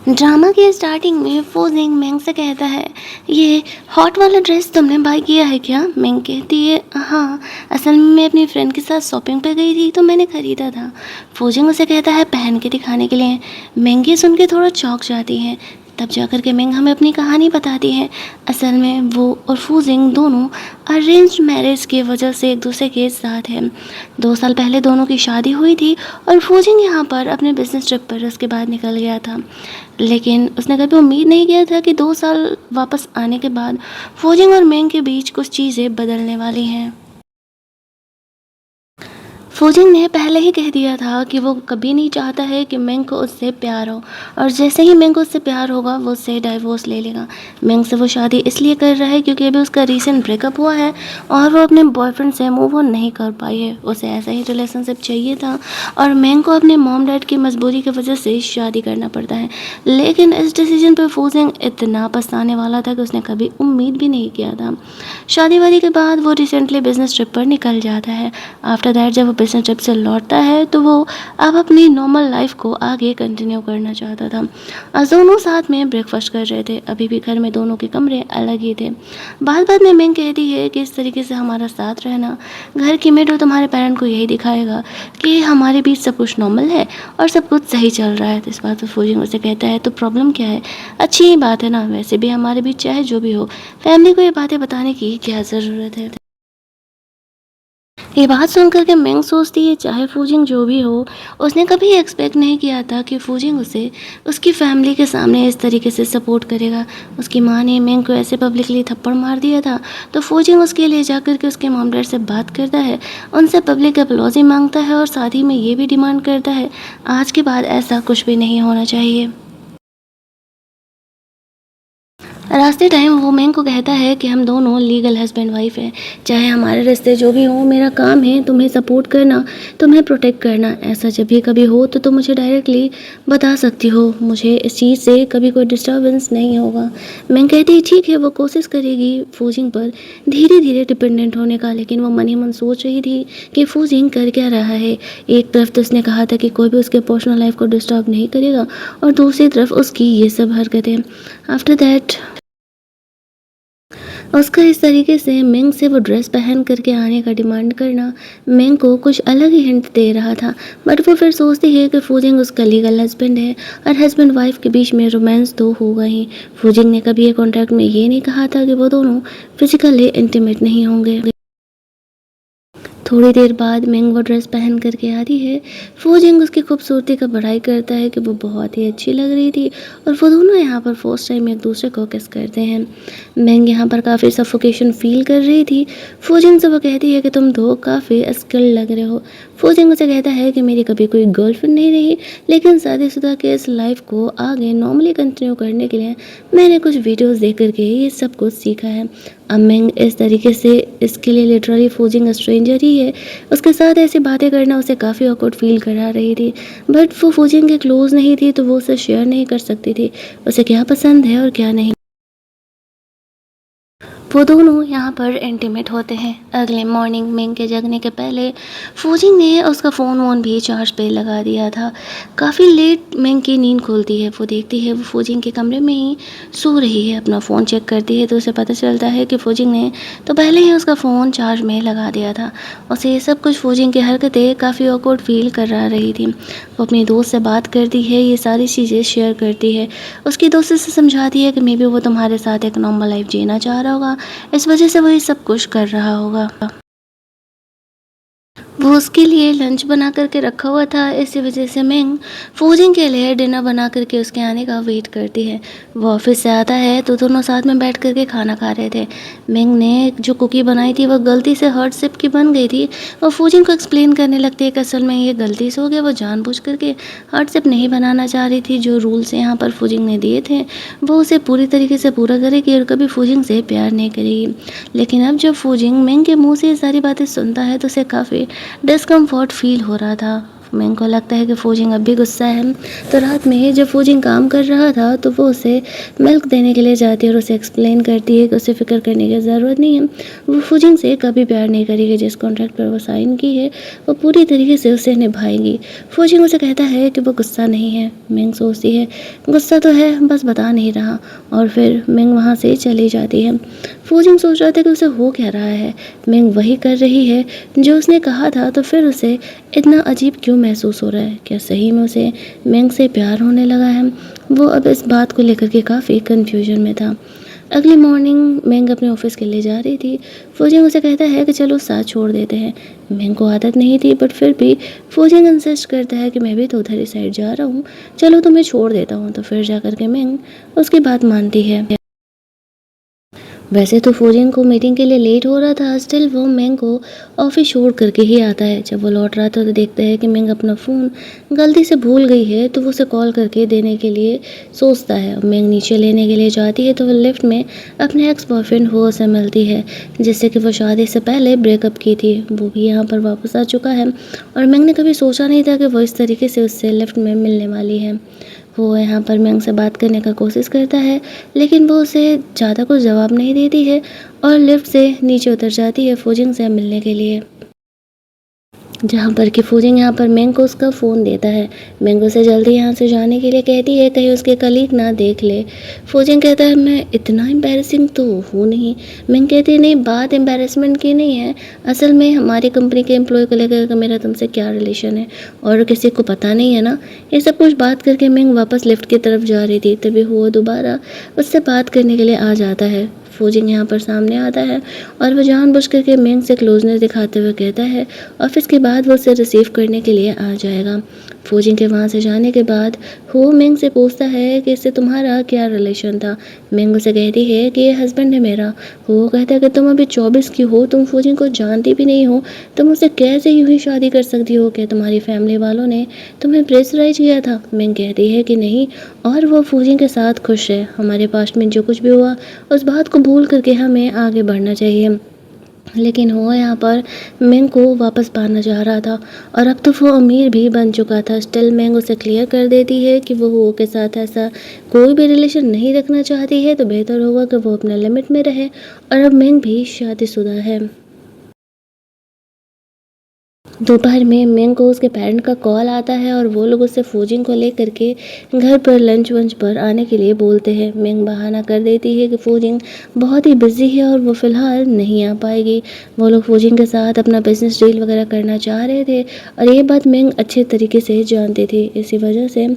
Drama की starting में फोजिंग मेंग से कहता है, ये हॉट वाला ड्रेस तुमने बाय किया है क्या? मेंग कहती है, हाँ, असल में मैं अपनी फ्रेंड के साथ शॉपिंग पे गई थी तो मैंने ख़रीदा था। फोजिंग उसे कहता है पहन के दिखाने के लिए। मेंग ये सुन के थोड़ा चौंक जाती है। तब जाकर के मेंग हमें अपनी कहानी बताती है। असल में वो और फोजिंग दोनों अरेंज्ड मैरिज की वजह से एक दूसरे के साथ हैं। 2 साल पहले दोनों की शादी हुई थी और फोजिंग यहाँ पर अपने बिजनेस ट्रिप पर उसके बाद निकल गया था। लेकिन उसने कभी उम्मीद नहीं किया था कि 2 साल वापस आने के बाद फोजिंग और मेंग के बीच कुछ चीज़ें बदलने वाली हैं। फोजिंग ने पहले ही कह दिया था कि वो कभी नहीं चाहता है कि मेंग को उससे प्यार हो, और जैसे ही मेंग को उससे प्यार होगा वो उससे डाइवोर्स ले लेगा। मेंग से वो शादी इसलिए कर रहा है क्योंकि अभी उसका रीसेंट ब्रेकअप हुआ है और वो अपने बॉयफ्रेंड से मूव ऑन नहीं कर पाई है। उसे ऐसा ही रिलेशनशिप चाहिए था और मेंग को अपने मॉम डैड की मजबूरी की वजह से शादी करना पड़ता है। लेकिन इस डिसीजन पर फोजिंग इतना पछताने वाला था कि उसने कभी उम्मीद भी नहीं किया था। शादी वादी के बाद वो रिसेंटली बिजनेस ट्रिप पर निकल जाता है। आफ्टर दैट जब वो बिजनेस ट्रिप से लौटता है तो वो अब अपनी नॉर्मल लाइफ को आगे कंटिन्यू करना चाहता था। आज दोनों साथ में ब्रेकफास्ट कर रहे थे। अभी भी घर में दोनों के कमरे अलग ही थे। बात बात में मेंग कहती है कि इस तरीके से हमारा साथ रहना घर की मेड और तुम्हारे पेरेंट को यही दिखाएगा कि हमारे बीच सब कुछ नॉर्मल है और सब कुछ सही चल रहा है। तो इस बात पर फोजिंग उसे कहता है, तो प्रॉब्लम क्या है? अच्छी ही बात है ना, वैसे भी हमारे बीच चाहे जो भी हो फैमिली को ये बातें बताने की क्या ज़रूरत है। ये बात सुनकर के मेंग सोचती है, चाहे फूजिंग जो भी हो, उसने कभी एक्सपेक्ट नहीं किया था कि फूजिंग उसे उसकी फैमिली के सामने इस तरीके से सपोर्ट करेगा। उसकी माँ ने मेंग को ऐसे पब्लिकली थप्पड़ मार दिया था तो फूजिंग उसके लिए जाकर के उसके मॉम डैड से बात करता है, उनसे पब्लिक अपलॉजी मांगता है और साथ ही में ये भी डिमांड करता है आज के बाद ऐसा कुछ भी नहीं होना चाहिए। रास्ते टाइम वो मेंग को कहता है कि हम दोनों लीगल हस्बैंड वाइफ हैं, चाहे हमारे रिश्ते जो भी हों, मेरा काम है तुम्हें सपोर्ट करना, तुम्हें प्रोटेक्ट करना। ऐसा जब भी कभी हो तो तुम मुझे डायरेक्टली बता सकती हो, मुझे इस चीज़ से कभी कोई डिस्टर्बेंस नहीं होगा। मेंग कहती है ठीक है, वो कोशिश करेगी फूजिंग पर धीरे धीरे डिपेंडेंट होने का। लेकिन वो मन ही मन सोच रही थी कि फूजिंग कर क्या रहा है। एक तरफ तो उसने कहा था कि कोई भी उसके पर्सनल लाइफ को डिस्टर्ब नहीं करेगा और दूसरी तरफ उसकी ये सब हरकतें। आफ्टर दैट उसका इस तरीके से मेंग से वो ड्रेस पहन करके आने का डिमांड करना मेंग को कुछ अलग ही हिंट दे रहा था। बट वो फिर सोचती है कि फूजिंग उसका लीगल हस्बैंड है और हस्बैंड वाइफ के बीच में रोमांस तो होगा ही। फूजिंग ने कभी ये कॉन्ट्रैक्ट में ये नहीं कहा था कि वो दोनों फिजिकली इंटीमेट नहीं होंगे। थोड़ी देर बाद मेंग वो ड्रेस पहन करके आती है। फूजिंग उसकी खूबसूरती का बड़ाई करता है कि वो बहुत ही अच्छी लग रही थी और वो दोनों यहाँ पर फर्स्ट टाइम एक दूसरे को किस करते हैं। मेंग यहाँ पर काफ़ी सफोकेशन फील कर रही थी। फूजिंग से वो कहती है कि तुम दो काफ़ी स्किल्ड लग रहे हो। फूजिंग उसे कहता है कि मेरी कभी कोई गर्लफ्रेंड नहीं रही, लेकिन शादीशुदा के इस लाइफ को आगे नॉर्मली कंटिन्यू करने के लिए मैंने कुछ वीडियोस देख करके ये सब कुछ सीखा है। अब मेंग इस तरीके से इसके लिए लिटरली फूजिंग स्ट्रेंजर ही है। उसके साथ ऐसी बातें करना उसे काफ़ी ऑकवर्ड फील करा रही थी। बट वो फूजिंग के क्लोज नहीं थी तो वो उसे शेयर नहीं कर सकती थी उसे क्या पसंद है और क्या नहीं। वो दोनों यहाँ पर इंटीमेट होते हैं। अगले मॉर्निंग मेंग के जगने के पहले फूजिंग ने उसका फ़ोन वोन भी चार्ज पे लगा दिया था। काफ़ी लेट मेंग की नींद खुलती है। वो देखती है वो फूजिंग के कमरे में ही सो रही है। अपना फ़ोन चेक करती है तो उसे पता चलता है कि फूजिंग ने तो पहले ही उसका फ़ोन चार्ज में लगा दिया था। उसे ये सब कुछ फूजिंग की हरकतें काफ़ी ऑकवर्ड फील करा रही थी। वो अपनी दोस्त से बात करती है, ये सारी चीज़ें शेयर करती है। उसकी दोस्त से समझाती है कि मे बी वो तुम्हारे साथ एक नॉर्मल लाइफ जीना चाह रहा होगा, इस वजह से वो ये सब कुछ कर रहा होगा। वो उसके लिए लंच बना करके रखा हुआ था, इसी वजह से मेंग फूजिंग के लिए डिनर बना करके उसके आने का वेट करती है। वो ऑफिस से आता है तो दोनों साथ में बैठ करके खाना खा रहे थे। मेंग ने जो कुकी बनाई थी वो गलती से हार्ट शेप की बन गई थी। वो फूजिंग को एक्सप्लेन करने लगती है कि असल में ये गलती से हो गया, वो जानबूझ करके हार्ट शेप नहीं बनाना चाह रही थी। जो रूल्स यहाँ पर फूजिंग ने दिए थे वो उसे पूरी तरीके से पूरा करेगी और कभी फूजिंग से प्यार नहीं करेगी। लेकिन अब जब फूजिंग मेंग के मुँह से ये सारी बातें सुनता है तो उसे काफ़ी डिस्कम्फर्ट फील हो रहा था। मेंग को लगता है कि फूजिंग अब भी गुस्सा है। तो रात में जब फूजिंग काम कर रहा था तो वो उसे मिल्क देने के लिए जाती है और उसे एक्सप्लेन करती है कि उसे फ़िक्र करने की ज़रूरत नहीं है, वो फूजिंग से कभी प्यार नहीं करेगी, जिस कॉन्ट्रैक्ट पर वो साइन की है वो पूरी तरीके से उसे निभाएगी। फूजिंग उसे कहता है कि वो गुस्सा नहीं है। मेंग सोचती है गुस्सा तो है, बस बता नहीं रहा, और फिर मेंग वहाँ से चली जाती है। फूजिंग सोच रहा था कि उसे हो क्या रहा है, मेंग वही कर रही है जो उसने कहा था, तो फिर उसे इतना अजीब क्यों महसूस हो रहा है? क्या सही में उसे मेंग से प्यार होने लगा है? वो अब इस बात को लेकर के काफ़ी कन्फ्यूजन में था। अगली मॉर्निंग मेंग अपने ऑफिस के लिए जा रही थी। फूजिंग उसे कहता है कि चलो साथ छोड़ देते हैं। मेंग को आदत नहीं थी, बट फिर भी फूजिंग इंसिस्ट करता है कि मैं भी तो उधर ही साइड जा रहा हूँ, चलो तुम्हें छोड़ देता हूँ। तो फिर जा कर के मेंग उसकी बात मानती है। वैसे तो फूजिंग को मीटिंग के लिए लेट हो रहा था, स्टिल वो मेंग को ऑफिस छोड़ करके ही आता है। जब वो लौट रहा था तो देखता है कि मेंग अपना फ़ोन गलती से भूल गई है, तो वो उसे कॉल करके देने के लिए सोचता है। मेंग नीचे लेने के लिए जाती है तो वो लिफ्ट में अपने एक्स बॉयफ्रेंड हो से मिलती है, जिससे कि वो शादी से पहले ब्रेकअप की थी। वो भी यहाँ पर वापस आ चुका है और मेंग ने कभी सोचा नहीं था कि वो इस तरीके से उससे लिफ्ट में मिलने वाली है। वो यहाँ पर मेंग से बात करने का कोशिश करता है, लेकिन वो उसे ज़्यादा कुछ जवाब नहीं देती है और लिफ्ट से नीचे उतर जाती है फूजिंग से मिलने के लिए। जहाँ पर कि फूजिंग यहाँ पर मेंग को उसका फ़ोन देता है। मेंग उसे जल्दी यहाँ से जाने के लिए कहती है, कहीं उसके कलीग ना देख ले। फूजिंग कहता है मैं इतना एम्बैरेसिंग तो हूँ नहीं। मेंग कहती है नहीं, बात एम्बैरेसमेंट की नहीं है, असल में हमारी कंपनी के एम्प्लॉय को लेकर के मेरा तुमसे क्या रिलेशन है और किसी को पता नहीं है ना। ये सब कुछ बात करके मेंग वापस लिफ्ट की तरफ जा रही थी, तभी वो दोबारा उससे बात करने के लिए आ जाता है। फूजिंग यहाँ पर सामने आता है और वो जानबूझ करके मेंग से क्लोजनेस दिखाते हुए कहता है ऑफिस के बाद वो उसे रिसीव करने के लिए आ जाएगा। फूजिंग के वहाँ से जाने के बाद हो मेंग से पूछता है कि इससे तुम्हारा क्या रिलेशन था। मेंग उसे कहती है कि ये हस्बैंड है मेरा। वो कहता है कि तुम अभी 24 की हो, तुम फूजिंग को जानती भी नहीं हो, तुम उससे कैसे यूँ ही शादी कर सकती हो? क्या तुम्हारी फैमिली वालों ने तुम्हें प्रेशराइज किया था? मेंग कहती है कि नहीं, और वो फूजिंग के साथ खुश है। हमारे पास्ट में जो कुछ भी हुआ उस बात को भूल करके हमें आगे बढ़ना चाहिए। लेकिन वो यहाँ पर मेंग को वापस पाना चाह रहा था और अब तो वो अमीर भी बन चुका था। स्टिल मेंग उसे क्लियर कर देती है कि वो के साथ ऐसा कोई भी रिलेशन नहीं रखना चाहती है, तो बेहतर होगा कि वो अपने लिमिट में रहे। और अब मेंग भी शादीशुदा है। दोपहर में मेंग को उसके पेरेंट का कॉल आता है और वो लोग उससे फूजिंग को लेकर के घर पर लंच वंच पर आने के लिए बोलते हैं। मेंग बहाना कर देती है कि फूजिंग बहुत ही बिजी है और वो फ़िलहाल नहीं आ पाएगी। वो लोग फूजिंग के साथ अपना बिजनेस डील वगैरह करना चाह रहे थे और ये बात मेंग अच्छे तरीके से जानती थी। इसी वजह से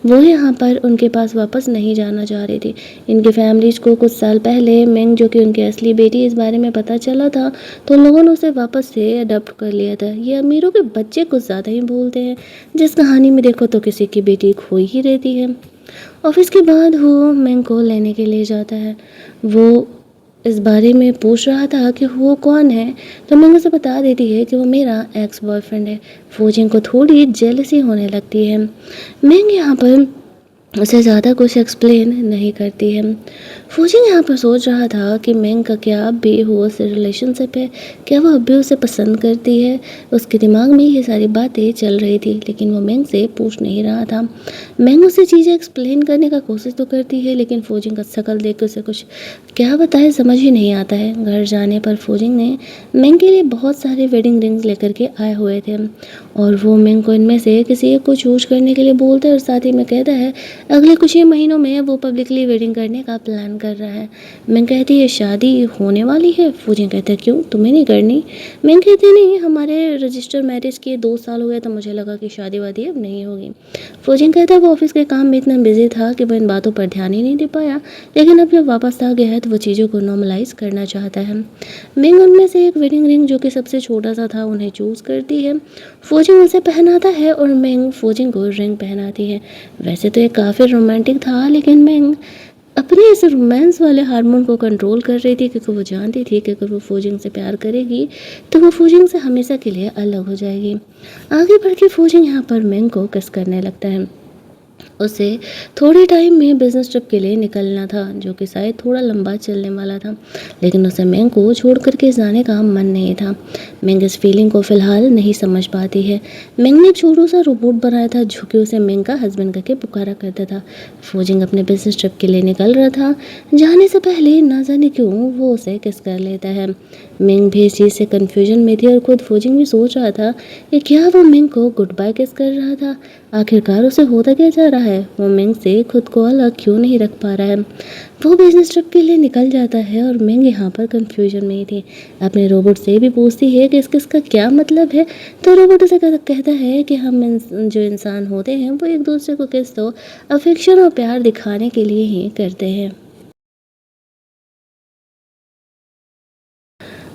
वो यहाँ पर उनके पास वापस नहीं जाना चाह रही थी। इनकी फैमिलीज को कुछ साल पहले मेंग जो कि उनकी असली बेटी इस बारे में पता चला था, तो लोगों ने उसे वापस से अडॉप्ट कर लिया था। ये अमीरों के बच्चे कुछ ज़्यादा ही बोलते हैं। जिस कहानी में देखो तो किसी की बेटी खोई ही रहती है। ऑफिस के बाद वो मेंग को लेने के लिए जाता है। वो इस बारे में पूछ रहा था कि वो कौन है, तो मेंग उसे बता देती है कि वो मेरा एक्स बॉयफ्रेंड है। फूजिंग को थोड़ी जेलसी होने लगती है। मेंग यहाँ पर उसे ज़्यादा कुछ एक्सप्लेन नहीं करती है। फूजिंग यहाँ पर सोच रहा था कि मेंग का क्या अब भी हुआ से रिलेशनशिप है, क्या वो अब भी उसे पसंद करती है। उसके दिमाग में ये सारी बातें चल रही थी, लेकिन वो मेंग से पूछ नहीं रहा था। मेंग उसे चीज़ें एक्सप्लेन करने का कोशिश तो करती है, लेकिन फूजिंग का शक्ल देख के उसे कुछ क्या बताए समझ ही नहीं आता है। घर जाने पर फूजिंग ने मेंग के लिए बहुत सारे वेडिंग रिंग्स लेकर के आए हुए थे और वो मेंग को इनमें से किसी एक को चूज करने के लिए बोलता है और साथ ही में कहता है अगले कुछ ही महीनों में वो पब्लिकली वेडिंग करने का प्लान कर रहा है। मेंग कहती है शादी होने वाली है? फूजिंग कहता है क्यों, तुम्हें नहीं करनी? मेंग कहती है नहीं, हमारे रजिस्टर मैरिज किए 2 साल हो गए, तो मुझे लगा कि शादी वादी अब नहीं होगी। फूजिंग कहता है वो ऑफिस के काम में इतना बिजी था कि वो इन बातों पर ध्यान ही नहीं दे पाया, लेकिन अब जब वापस आ गया है तो वो चीज़ों को नॉर्मलाइज करना चाहता है। मेंग उनमें से एक वेडिंग रिंग जो कि सबसे छोटा सा था उन्हें चूज़ करती है। फूजिंग उसे पहनाता है और मेंग फूजिंग को रिंग पहनाती है। वैसे तो ये काफ़ी रोमांटिक था, लेकिन मेंग अपने इस रोमांस वाले हार्मोन को कंट्रोल कर रही थी, क्योंकि वो जानती थी कि अगर वो फूजिंग से प्यार करेगी तो वो फूजिंग से हमेशा के लिए अलग हो जाएगी। आगे बढ़ के फूजिंग यहाँ पर मेंग को किस करने लगता है। उसे थोड़े टाइम में बिज़नेस ट्रिप के लिए निकलना था, जो कि शायद थोड़ा लंबा चलने वाला था, लेकिन उसे मेंग को छोड़ कर के जाने का मन नहीं था। मेंग इस फीलिंग को फ़िलहाल नहीं समझ पाती है। मेंग ने एक छोटू-सा रोबोट बनाया था, जो कि उसे मेंग का हस्बैंड करके पुकारा करता था। फूजिंग अपने बिज़नेस ट्रिप के लिए निकल रहा था। जाने से पहले ना जाने क्यों वो उसे किस कर लेता है। मेंग भी इस चीज़ से कन्फ्यूजन में थी और खुद फूजिंग भी सोच रहा था कि क्या वो मेंग को गुड बाय किस कर रहा था। आखिरकार उसे होता क्या जा रहा है? वो मिंग से खुद को अलग क्यों नहीं रख पा रहा है? वो बिजनेस ट्रिप के लिए निकल जाता है और मिंग यहाँ पर कंफ्यूजन में ही थी। अपने रोबोट से भी पूछती है कि इसका क्या मतलब है। तो रोबोट उसे कहता है कि हम जो इंसान होते हैं वो एक दूसरे को किस तो अफेक्शन और प्यार दिखाने के लिए ही करते हैं।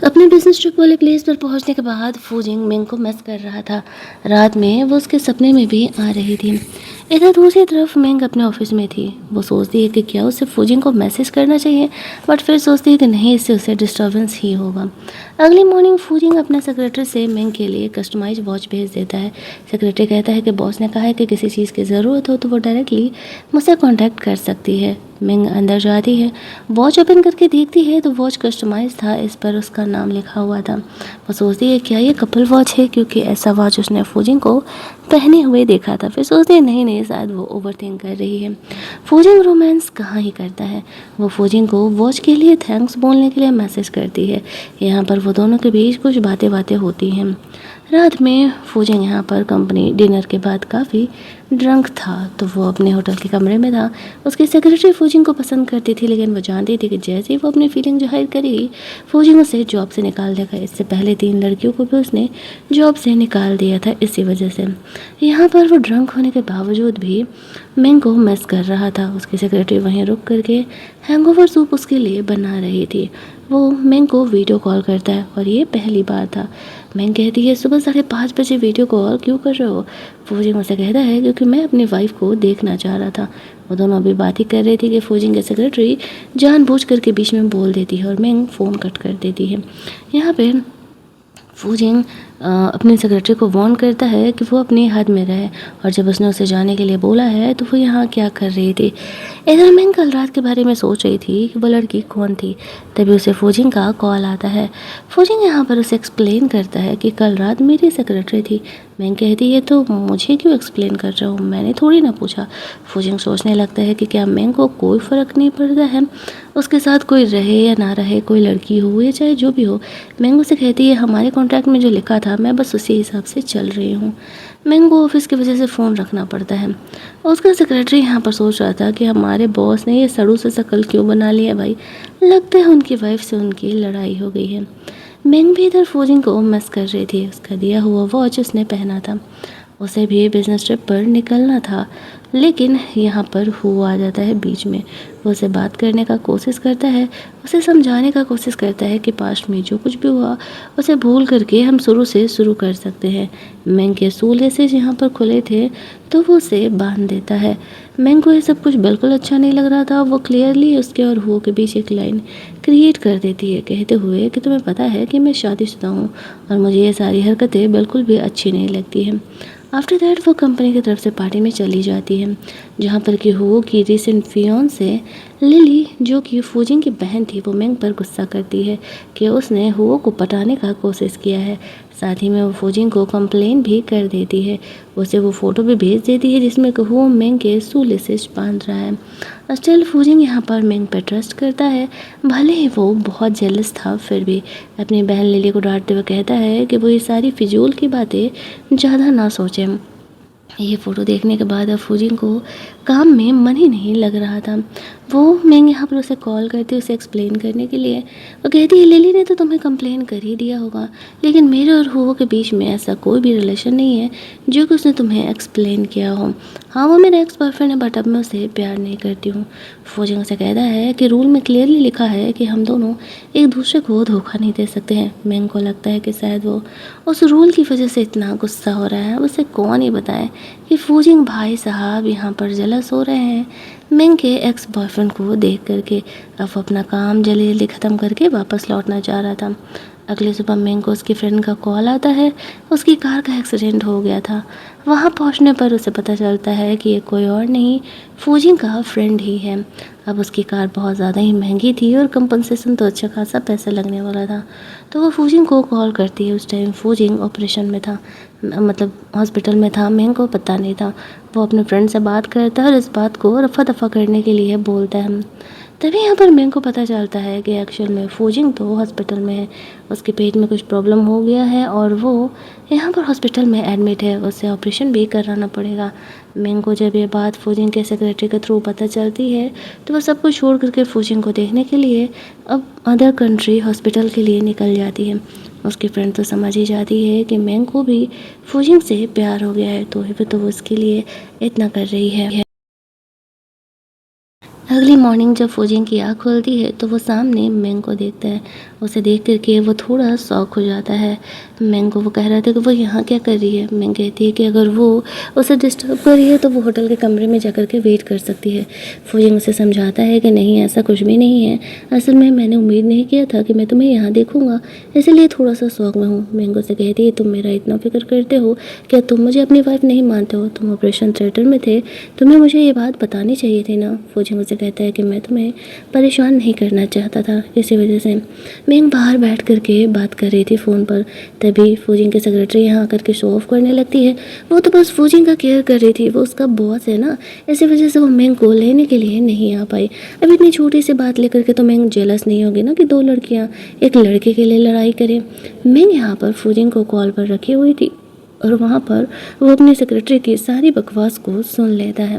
अपने बिजनेस ट्रिप वाले प्लेस पर पहुंचने के बाद फूजिंग मिंग को मिस कर रहा था। रात में वो उसके सपने में भी आ रही थी। इधर दूसरी तरफ मिंग अपने ऑफिस में थी। वो सोचती है कि क्या उसे फूजिंग को मैसेज करना चाहिए, बट फिर सोचती है कि नहीं, इससे उसे डिस्टर्बेंस ही होगा। अगली मॉर्निंग फूजिंग अपने सेक्रेटरी से मिंग के लिए कस्टमाइज वॉच भेज देता है। सेक्रेटरी कहता है कि बॉस ने कहा है कि किसी चीज़ की ज़रूरत हो तो वो डायरेक्टली मुझसे कॉन्टैक्ट कर सकती है। मिंग अंदर जाती है, वॉच ओपन करके देखती है तो वॉच कस्टमाइज था, इस पर उसका नाम लिखा हुआ था। वो सोचती है क्या ये कपल वॉच है, क्योंकि ऐसा वॉच उसने फूजिंग को पहने हुए देखा था। फिर सोचती है नहीं नहीं, शायद वो ओवर थिंक कर रही है। फूजिंग रोमांस कहाँ ही करता है। वो फूजिंग को वॉच के लिए थैंक्स बोलने के लिए मैसेज करती है। यहाँ पर वो दोनों के बीच कुछ बातें होती हैं। रात में फूजिंग यहाँ पर कंपनी डिनर के बाद काफ़ी ड्रंक था, तो वो अपने होटल के कमरे में था। उसकी सेक्रेटरी फूजिंग को पसंद करती थी, लेकिन वो जानती थी कि जैसे ही वो अपनी फीलिंग जाहिर करेगी फूजिंग उसे जॉब से निकाल देगा। इससे पहले 3 लड़कियों को भी उसने जॉब से निकाल दिया था इसी वजह से। यहाँ पर वो ड्रंक होने के बावजूद भी मिंग को मिस कर रहा था। उसकी सेक्रेटरी वहीं रुक करके हैंगओवर सूप उसके लिए बना रही थी। वो मिंग को वीडियो कॉल करता है और ये पहली बार था। मिंग कहती है सुबह 5:30 बजे वीडियो कॉल क्यों कर रहे हो? फूजिंग उसे कहता है क्योंकि मैं अपनी वाइफ को देखना चाह रहा था। वो दोनों अभी बात ही कर रही थी कि फूजिंग के सेक्रेटरी जानबूझ करके बीच में बोल देती है और मिंग फ़ोन कट कर देती है। यहाँ पे फूजिंग अपने सेक्रेटरी को वार्न करता है कि वो अपने हद में रहे, और जब उसने उसे जाने के लिए बोला है तो वो यहाँ क्या कर रही थी। इधर मिंग कल रात के बारे में सोच रही थी कि वो लड़की कौन थी। तभी उसे फूजिंग का कॉल आता है। फूजिंग यहाँ पर उसे एक्सप्लेन करता है कि कल रात मेरी सेक्रेटरी थी। मिंग कहती है तो मुझे क्यों एक्सप्लेन कर रहा हूँ, मैंने थोड़ी ना पूछा। फूजिंग सोचने लगता है कि क्या मिंग को कोई फ़र्क नहीं पड़ता है उसके साथ कोई रहे या ना रहे, कोई लड़की हो या चाहे जो भी हो। मिंग उसे कहती है हमारे कॉन्ट्रैक्ट में जो लिखा था मैं बस उसी हिसाब से चल रही हूँ। मिंग को ऑफिस की वजह से फ़ोन रखना पड़ता है। उसका सेक्रेटरी यहाँ पर सोच रहा था कि हमारे बॉस ने ये सड़ू से शकल क्यों बना लिया भाई, लगता है उनकी वाइफ से उनकी लड़ाई हो गई है। मिंग भी इधर फूजिंग को मिस कर रही थी। उसका दिया हुआ वॉच उसने पहना था। उसे भी बिजनेस ट्रिप पर निकलना था, लेकिन यहाँ पर हु आ जाता है बीच में। वो उसे बात करने का कोशिश करता है, उसे समझाने का कोशिश करता है कि पास्ट में जो कुछ भी हुआ उसे भूल करके हम शुरू से शुरू कर सकते हैं। मैंग के सूले से यहाँ पर खुले थे तो वो उसे बांध देता है। मैंग को ये सब कुछ बिल्कुल अच्छा नहीं लग रहा था। वो क्लियरली उसके और हु के बीच एक लाइन क्रिएट कर देती है, कहते हुए कि तुम्हें पता है कि मैं शादीशुदा हूँ और मुझे ये सारी हरकतें बिल्कुल भी अच्छी नहीं लगती हैं। आफ्टर दैट वो कंपनी की तरफ से पार्टी में चली जाती है, जहाँ पर कि हुओ की रिसेंट फियोंसे लिली, जो कि फूजिंग की बहन थी, वो मिंग पर गुस्सा करती है कि उसने हुओ को पटाने का कोशिश किया है। साथ ही में वो फूजिंग को कंप्लेन भी कर देती है। उसे वो फ़ोटो भी भेज देती है जिसमें कि हुओ मिंग के सूले से बांध रहा है। स्टिल फूजिंग यहाँ पर मिंग पर ट्रस्ट करता है। भले ही वो बहुत जेलस था, फिर भी अपनी बहन लिली को डांटते हुए कहता है कि वो ये सारी फिजूल की बातें ज़्यादा ना सोचें। ये फ़ोटो देखने के बाद अब फूजिंग को काम में मन ही नहीं लग रहा था। वो मिंग यहाँ पर उसे कॉल करती उसे एक्सप्लेन करने के लिए। वो कहती है लिली ने तो तुम्हें कंप्लेन कर ही दिया होगा, लेकिन मेरे और हुओ के बीच में ऐसा कोई भी रिलेशन नहीं है जो कि उसने तुम्हें एक्सप्लेन किया हो। हाँ, वो मेरा एक्स बॉयफ्रेंड है, बट अब मैं उसे प्यार नहीं करती हूँ। फूजिंग उसे कहता है कि रूल में क्लियरली लिखा है कि हम दोनों एक दूसरे को धोखा नहीं दे सकते हैं। मिंग को लगता है कि शायद वो उस रूल की वजह से इतना गुस्सा हो रहा है, उसे कौन ही बताए कि फूजिंग भाई साहब यहाँ पर जेलस हो रहे हैं मिंग के एक्स बॉयफ्रेंड को देख करके। अब वो अपना काम जल्दी जल्दी ख़त्म करके वापस लौटना चाह रहा था। अगली सुबह मिंग को उसकी फ्रेंड का कॉल आता है, उसकी कार का एक्सीडेंट हो गया था। वहाँ पहुँचने पर उसे पता चलता है कि ये कोई और नहीं फूजिंग का फ्रेंड ही है। अब उसकी कार बहुत ज़्यादा ही महंगी थी और कंपनसेशन तो अच्छा खासा पैसा लगने वाला था। तो वो फूजिंग को कॉल करती है। उस टाइम फूजिंग ऑपरेशन में था, मतलब हॉस्पिटल में था। मिंग को पता नहीं था। वो अपने फ्रेंड से बात करता है और इस बात को रफा दफा करने के लिए बोलता है। तभी यहाँ पर मिंग को पता चलता है कि एक्चुअल में फूजिंग तो हॉस्पिटल में है, उसके पेट में कुछ प्रॉब्लम हो गया है और वो यहाँ पर हॉस्पिटल में एडमिट है, उसे ऑपरेशन भी कराना पड़ेगा। मिंग को जब ये बात फूजिंग के सेक्रेटरी के थ्रू पता चलती है तो वो सब कुछ छोड़ करके फूजिंग को देखने के लिए अब अदर कंट्री हॉस्पिटल के लिए निकल जाती है। उसकी फ्रेंड तो समझ ही जाती है कि मिंग को भी फूजिंग से प्यार हो गया है, तो वो उसके लिए इतना कर रही है। अगली मॉर्निंग जब फूजिंग की आँख खुलती है तो वो सामने मिंग को देखता है। उसे देख करके वो थोड़ा शॉक हो जाता है। मिंग को वो कह रहा था कि वो यहाँ क्या कर रही है। मिंग कहती है कि अगर वो उसे डिस्टर्ब कर रही है तो वो होटल के कमरे में जाकर के वेट कर सकती है। फूजिंग उसे समझाता है कि नहीं, ऐसा कुछ भी नहीं है, असल में मैंने उम्मीद नहीं किया था कि मैं तुम्हें यहाँ देखूँगा, इसलिए थोड़ा सा शौक में हूँ। मिंग उसे कहती है तुम मेरा इतना फिक्र करते हो, क्या तुम मुझे अपनी वाइफ नहीं मानते हो? तुम ऑपरेशन थिएटर में थे, तुम्हें मुझे ये बात बतानी चाहिए थी ना। फूजिंग उसे कहता है कि मैं तुम्हें परेशान नहीं करना चाहता था, इसी वजह से। मिंग बाहर बैठ करके बात कर रही थी फ़ोन पर। तभी फूजिंग के सेक्रेटरी यहाँ आकर के शो ऑफ करने लगती है। वो तो बस फूजिंग का केयर कर रही थी, वो उसका बॉस है ना, इसी वजह से वो मिंग को लेने के लिए नहीं आ पाई। अब इतनी छोटी सी बात लेकर के तो मिंग जेलस नहीं होगी ना कि दो लड़कियाँ एक लड़के के लिए लड़ाई करें। मिंग यहाँ पर फूजिंग को कॉल पर रखी हुई थी और वहाँ पर वो अपने सेक्रेटरी की सारी बकवास को सुन लेता है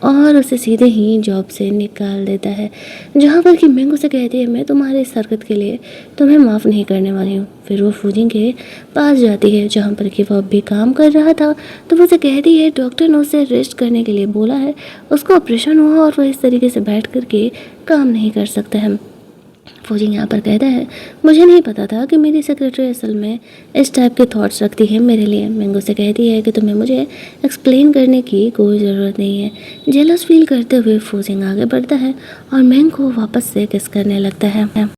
और उसे सीधे ही जॉब से निकाल देता है। जहाँ पर कि मिंग उसे कहती है मैं तुम्हारे इस हरकत के लिए तुम्हें माफ़ नहीं करने वाली हूँ। फिर वो फूजिंग के पास जाती है जहाँ पर कि वो अब भी काम कर रहा था। तो वो उसे कहती है डॉक्टर ने उसे रेस्ट करने के लिए बोला है, उसको ऑपरेशन हुआ और वह इस तरीके से बैठ करके काम नहीं कर सकता है। फूजिंग यहाँ पर कहता है मुझे नहीं पता था कि मेरी सेक्रेटरी असल में इस टाइप के थॉट्स रखती है मेरे लिए। मिंग से कहती है कि तुम्हें मुझे एक्सप्लेन करने की कोई ज़रूरत नहीं है। जेलस फील करते हुए फूजिंग आगे बढ़ता है और मिंग को वापस से किस करने लगता है,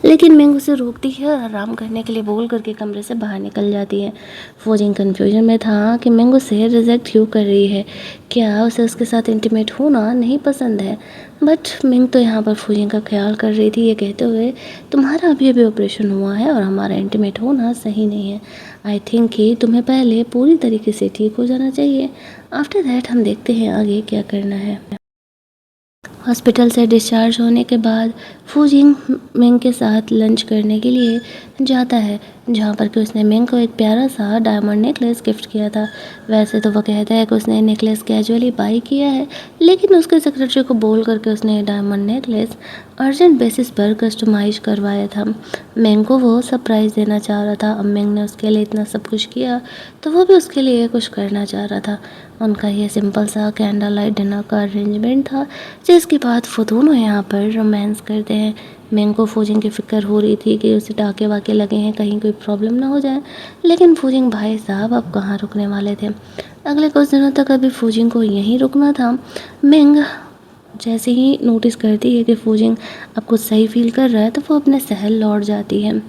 लेकिन मिंग उसे रोकती है और आराम करने के लिए बोल करके कमरे से बाहर निकल जाती है। फूजिंग कन्फ्यूजन में था कि मिंग उसे रिजेक्ट क्यों कर रही है, क्या उसे उसके साथ इंटीमेट होना नहीं पसंद है। बट मिंग तो यहाँ पर फूजिंग का ख्याल कर रही थी, ये कहते हुए तुम्हारा अभी अभी ऑपरेशन हुआ है और हमारा इंटीमेट होना सही नहीं है। आई थिंक कि तुम्हें पहले पूरी तरीके से ठीक हो जाना चाहिए, आफ्टर दैट हम देखते हैं आगे क्या करना है। हॉस्पिटल से डिस्चार्ज होने के बाद फूजिंग मिंग के साथ लंच करने के लिए जाता है, जहाँ पर कि उसने मिंग को एक प्यारा सा डायमंड नेकलेस गिफ्ट किया था। वैसे तो वो कहता है कि उसने नेकलेस कैजुअली बाई किया है, लेकिन उसके सेक्रेटरी को बोल करके उसने डायमंड नेकलेस अर्जेंट बेसिस पर कस्टमाइज करवाया था। मिंग को वो सरप्राइज़ देना चाह रहा था। अब मिंग ने उसके लिए इतना सब कुछ किया तो वो भी उसके लिए कुछ करना चाह रहा था। उनका ये सिंपल सा कैंडल लाइट डिनर का अरेंजमेंट था, जिसके बाद वो दोनों यहाँ पर रोमांस करते हैं। मिंग को फूजिंग की फ़िक्र हो रही थी कि उसे टाँके वाके लगे हैं, कहीं कोई प्रॉब्लम ना हो जाए, लेकिन फूजिंग भाई साहब अब कहाँ रुकने वाले थे। अगले कुछ दिनों तक अभी फूजिंग को यहीं रुकना था। मिंग जैसे ही नोटिस करती है कि फूजिंग अब कुछ सही फील कर रहा है तो वो अपने शहर लौट जाती है।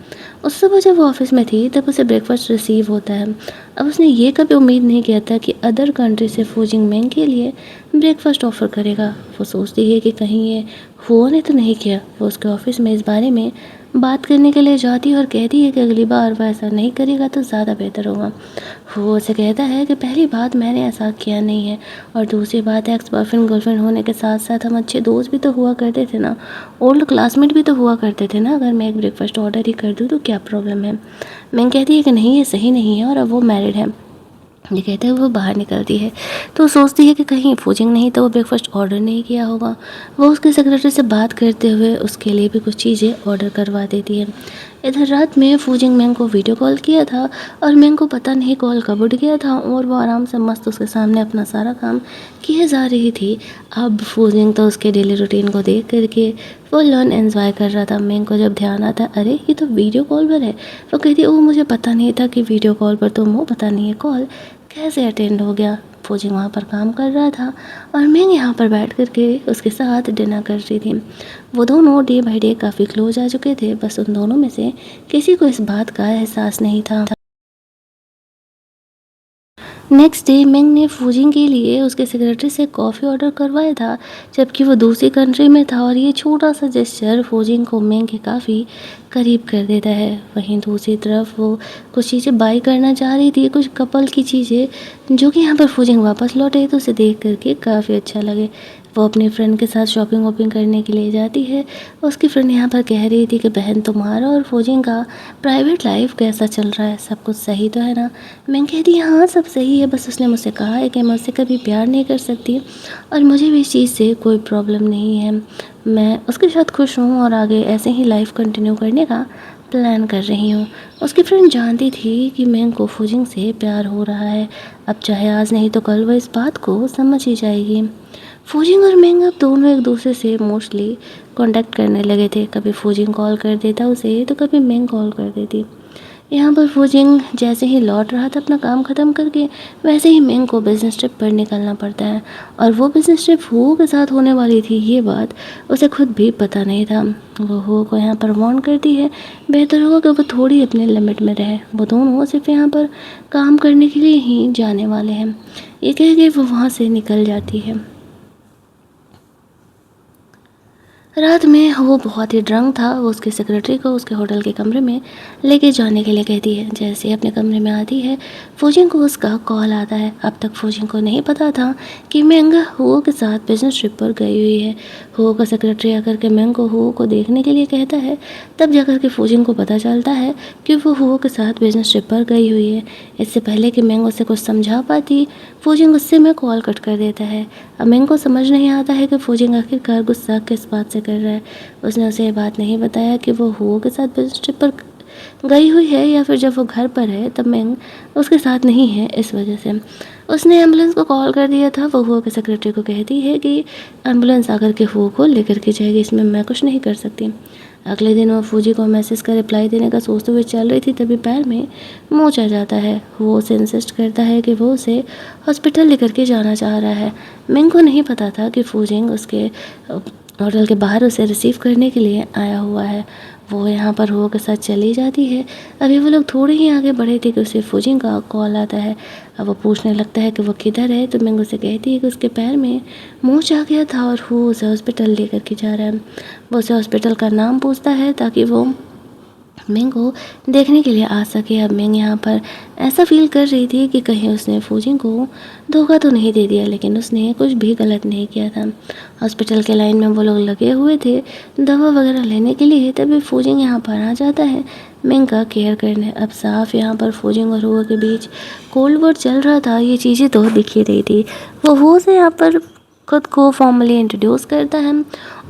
उस सुबह जब वो ऑफिस में थी तब उसे ब्रेकफास्ट रिसीव होता है। अब उसने ये कभी उम्मीद नहीं किया था कि अदर कंट्री से फूजिंग मिंग के लिए ब्रेकफास्ट ऑफ़र करेगा। वो सोचती है कि कहीं ये हुआ ने तो नहीं किया। वो उसके ऑफिस में इस बारे में बात करने के लिए जाती है और कहती है कि अगली बार वह ऐसा नहीं करेगा तो ज़्यादा बेहतर होगा। वो उसे कहता है कि पहली बात मैंने ऐसा किया नहीं है और दूसरी बात एक्स बॉयफ्रेंड गर्लफ्रेंड होने के साथ साथ हम अच्छे दोस्त भी तो हुआ करते थे ना, ओल्ड क्लासमेट भी तो हुआ करते थे ना। अगर मैं एक ब्रेकफास्ट ऑर्डर ही कर दूँ तो क्या प्रॉब्लम है। मैं कहती है कि नहीं, ये सही नहीं है और अब वो मैरिड है। ये कहते हुए वो बाहर निकलती है तो सोचती है कि कहीं फूजिंग नहीं तो वो ब्रेकफास्ट ऑर्डर नहीं किया होगा। वो उसके सेक्रेटरी से बात करते हुए उसके लिए भी कुछ चीज़ें ऑर्डर करवा देती है। इधर रात में फूजिंग मिंग को वीडियो कॉल किया था और मिंग को पता नहीं कॉल कब उठ गया था और वो आराम से मस्त उसके सामने अपना सारा काम किए जा रही थी। अब फूजिंग तो उसके डेली रूटीन को देख करके फुल ऑन एंजॉय कर रहा था। मिंग को जब ध्यान आता अरे ये तो वीडियो कॉल पर है, वो कहती ओ मुझे पता नहीं था कि वीडियो कॉल पर तुम हो, पता नहीं है कॉल कैसे अटेंड हो गया। फौजी वहाँ पर काम कर रहा था और मैं यहाँ पर बैठ कर के उसके साथ डिनर कर रही थी। वो दोनों डे बाई डे काफ़ी क्लोज आ चुके थे, बस उन दोनों में से किसी को इस बात का एहसास नहीं था। नेक्स्ट डे मेंग ने फूजिंग के लिए उसके सेक्रेटरी से कॉफ़ी ऑर्डर करवाया था, जबकि वो दूसरी कंट्री में था, और ये छोटा सा जेस्चर फूजिंग को मेंग के काफ़ी करीब कर देता है। वहीं दूसरी तरफ वो कुछ चीज़ें बाई करना चाह रही थी, कुछ कपल की चीज़ें, जो कि यहाँ पर फूजिंग वापस लौटे तो उसे देख करके काफ़ी अच्छा लगे। वो अपनी फ्रेंड के साथ शॉपिंग वॉपिंग करने के लिए जाती है। उसकी फ्रेंड यहाँ पर कह रही थी कि बहन, तुम्हारा और फौजिंग का प्राइवेट लाइफ कैसा चल रहा है, सब कुछ सही तो है ना। मैं कहती हाँ सब सही है, बस उसने मुझसे कहा है कि मैं उससे कभी प्यार नहीं कर सकती और मुझे भी इस चीज़ से कोई प्रॉब्लम नहीं है। मैं उसके साथ खुश हूँ और आगे ऐसे ही लाइफ कंटिन्यू करने का प्लान कर रही हूँ। उसकी फ्रेंड जानती थी कि मैं को फौजिंग से प्यार हो रहा है। अब चाहे आज नहीं तो कल वह इस बात को समझ ही जाएगी। फौजिंग और मेंग अब दोनों एक दूसरे से मोस्टली कांटेक्ट करने लगे थे। कभी फौजिंग कॉल कर देता उसे तो कभी मेंग कॉल कर देती। यहाँ पर फौजिंग जैसे ही लौट रहा था अपना काम ख़त्म करके, वैसे ही मेंग को बिज़नेस ट्रिप पर निकलना पड़ता है, और वो बिज़नेस ट्रिप हो के साथ होने वाली थी, ये बात उसे खुद भी पता नहीं था। वो हो को यहाँ पर वार्न करती है बेहतर होगा कि वो थोड़ी अपने लिमिट में रहे, वो दोनों सिर्फ यहाँ पर काम करने के लिए ही जाने वाले हैं। ये कह के वो वहाँ से निकल जाती है। रात में वो बहुत ही ड्रंक था। वो उसके सेक्रेटरी को उसके होटल के कमरे में लेके जाने के लिए कहती है। जैसे ही अपने कमरे में आती है, फौजिंग को उसका कॉल आता है। अब तक फौजिंग को नहीं पता था कि मेंग हुओ के साथ बिजनेस ट्रिप पर गई हुई है। हुओ का सेक्रेटरी आकर के मेंग को हुओ को देखने के लिए कहता है। तब जाकर के फौजिंग को पता चलता है कि वो हुओ के साथ बिजनेस ट्रिप पर गई हुई है। इससे पहले कि मेंग उसे कुछ समझा पाती, फौजिंग उससे में कॉल कट कर देता है। अब मेंग को समझ नहीं आता है कि फौजिंग आखिरकार गुस्सा किस बात से कर रहा है। उसने उसे ये बात नहीं बताया कि वो हुओ के साथ बिजनेस ट्रिप पर गई हुई है, या फिर जब वो घर पर है तब मेंग उसके साथ नहीं है। इस वजह से उसने एम्बुलेंस को कॉल कर दिया था। वो हुओ के सेक्रेटरी को कहती है कि एम्बुलेंस आकर के हुओ को लेकर के जाएगी, इसमें मैं कुछ नहीं कर सकती। अगले दिन वो फौजी को मैसेज का रिप्लाई देने का सोचते हुए चल रही थी, तभी पैर में मोच आ जाता है। वो उसे इंसिस्ट करता है कि वो उसे हॉस्पिटल लेकर के जाना चाह रहा है। मेंग को नहीं पता था कि फौजिंग उसके होटल के बाहर उसे रिसीव करने के लिए आया हुआ है। वो यहाँ पर हुओ के साथ चली जाती है। अभी वो लोग थोड़े ही आगे बढ़े थे कि उसे फौजिंग का कॉल आता है। अब वो पूछने लगता है कि वो किधर है, तो मेंग उसे कहती है कि उसके पैर में मोच आ गया था और वो उसे हॉस्पिटल लेकर के जा रहा है। वो उसे हॉस्पिटल का नाम पूछता है ताकि वो मेंग को देखने के लिए आ सके। अब मेंग यहाँ पर ऐसा फील कर रही थी कि कहीं उसने फौजिंग को धोखा तो नहीं दे दिया, लेकिन उसने कुछ भी गलत नहीं किया था। हॉस्पिटल के लाइन में वो लोग लगे हुए थे दवा वगैरह लेने के लिए, तभी फौजिंग यहाँ पर आ जाता है मेंग का केयर करने। अब साफ यहाँ पर फौजिंग और हुआ के बीच कोल्ड वॉर चल रहा था, ये चीज़ें तो दिख ही रही थी। वो हुआ से यहाँ पर खुद को फॉर्मली इंट्रोड्यूस करता है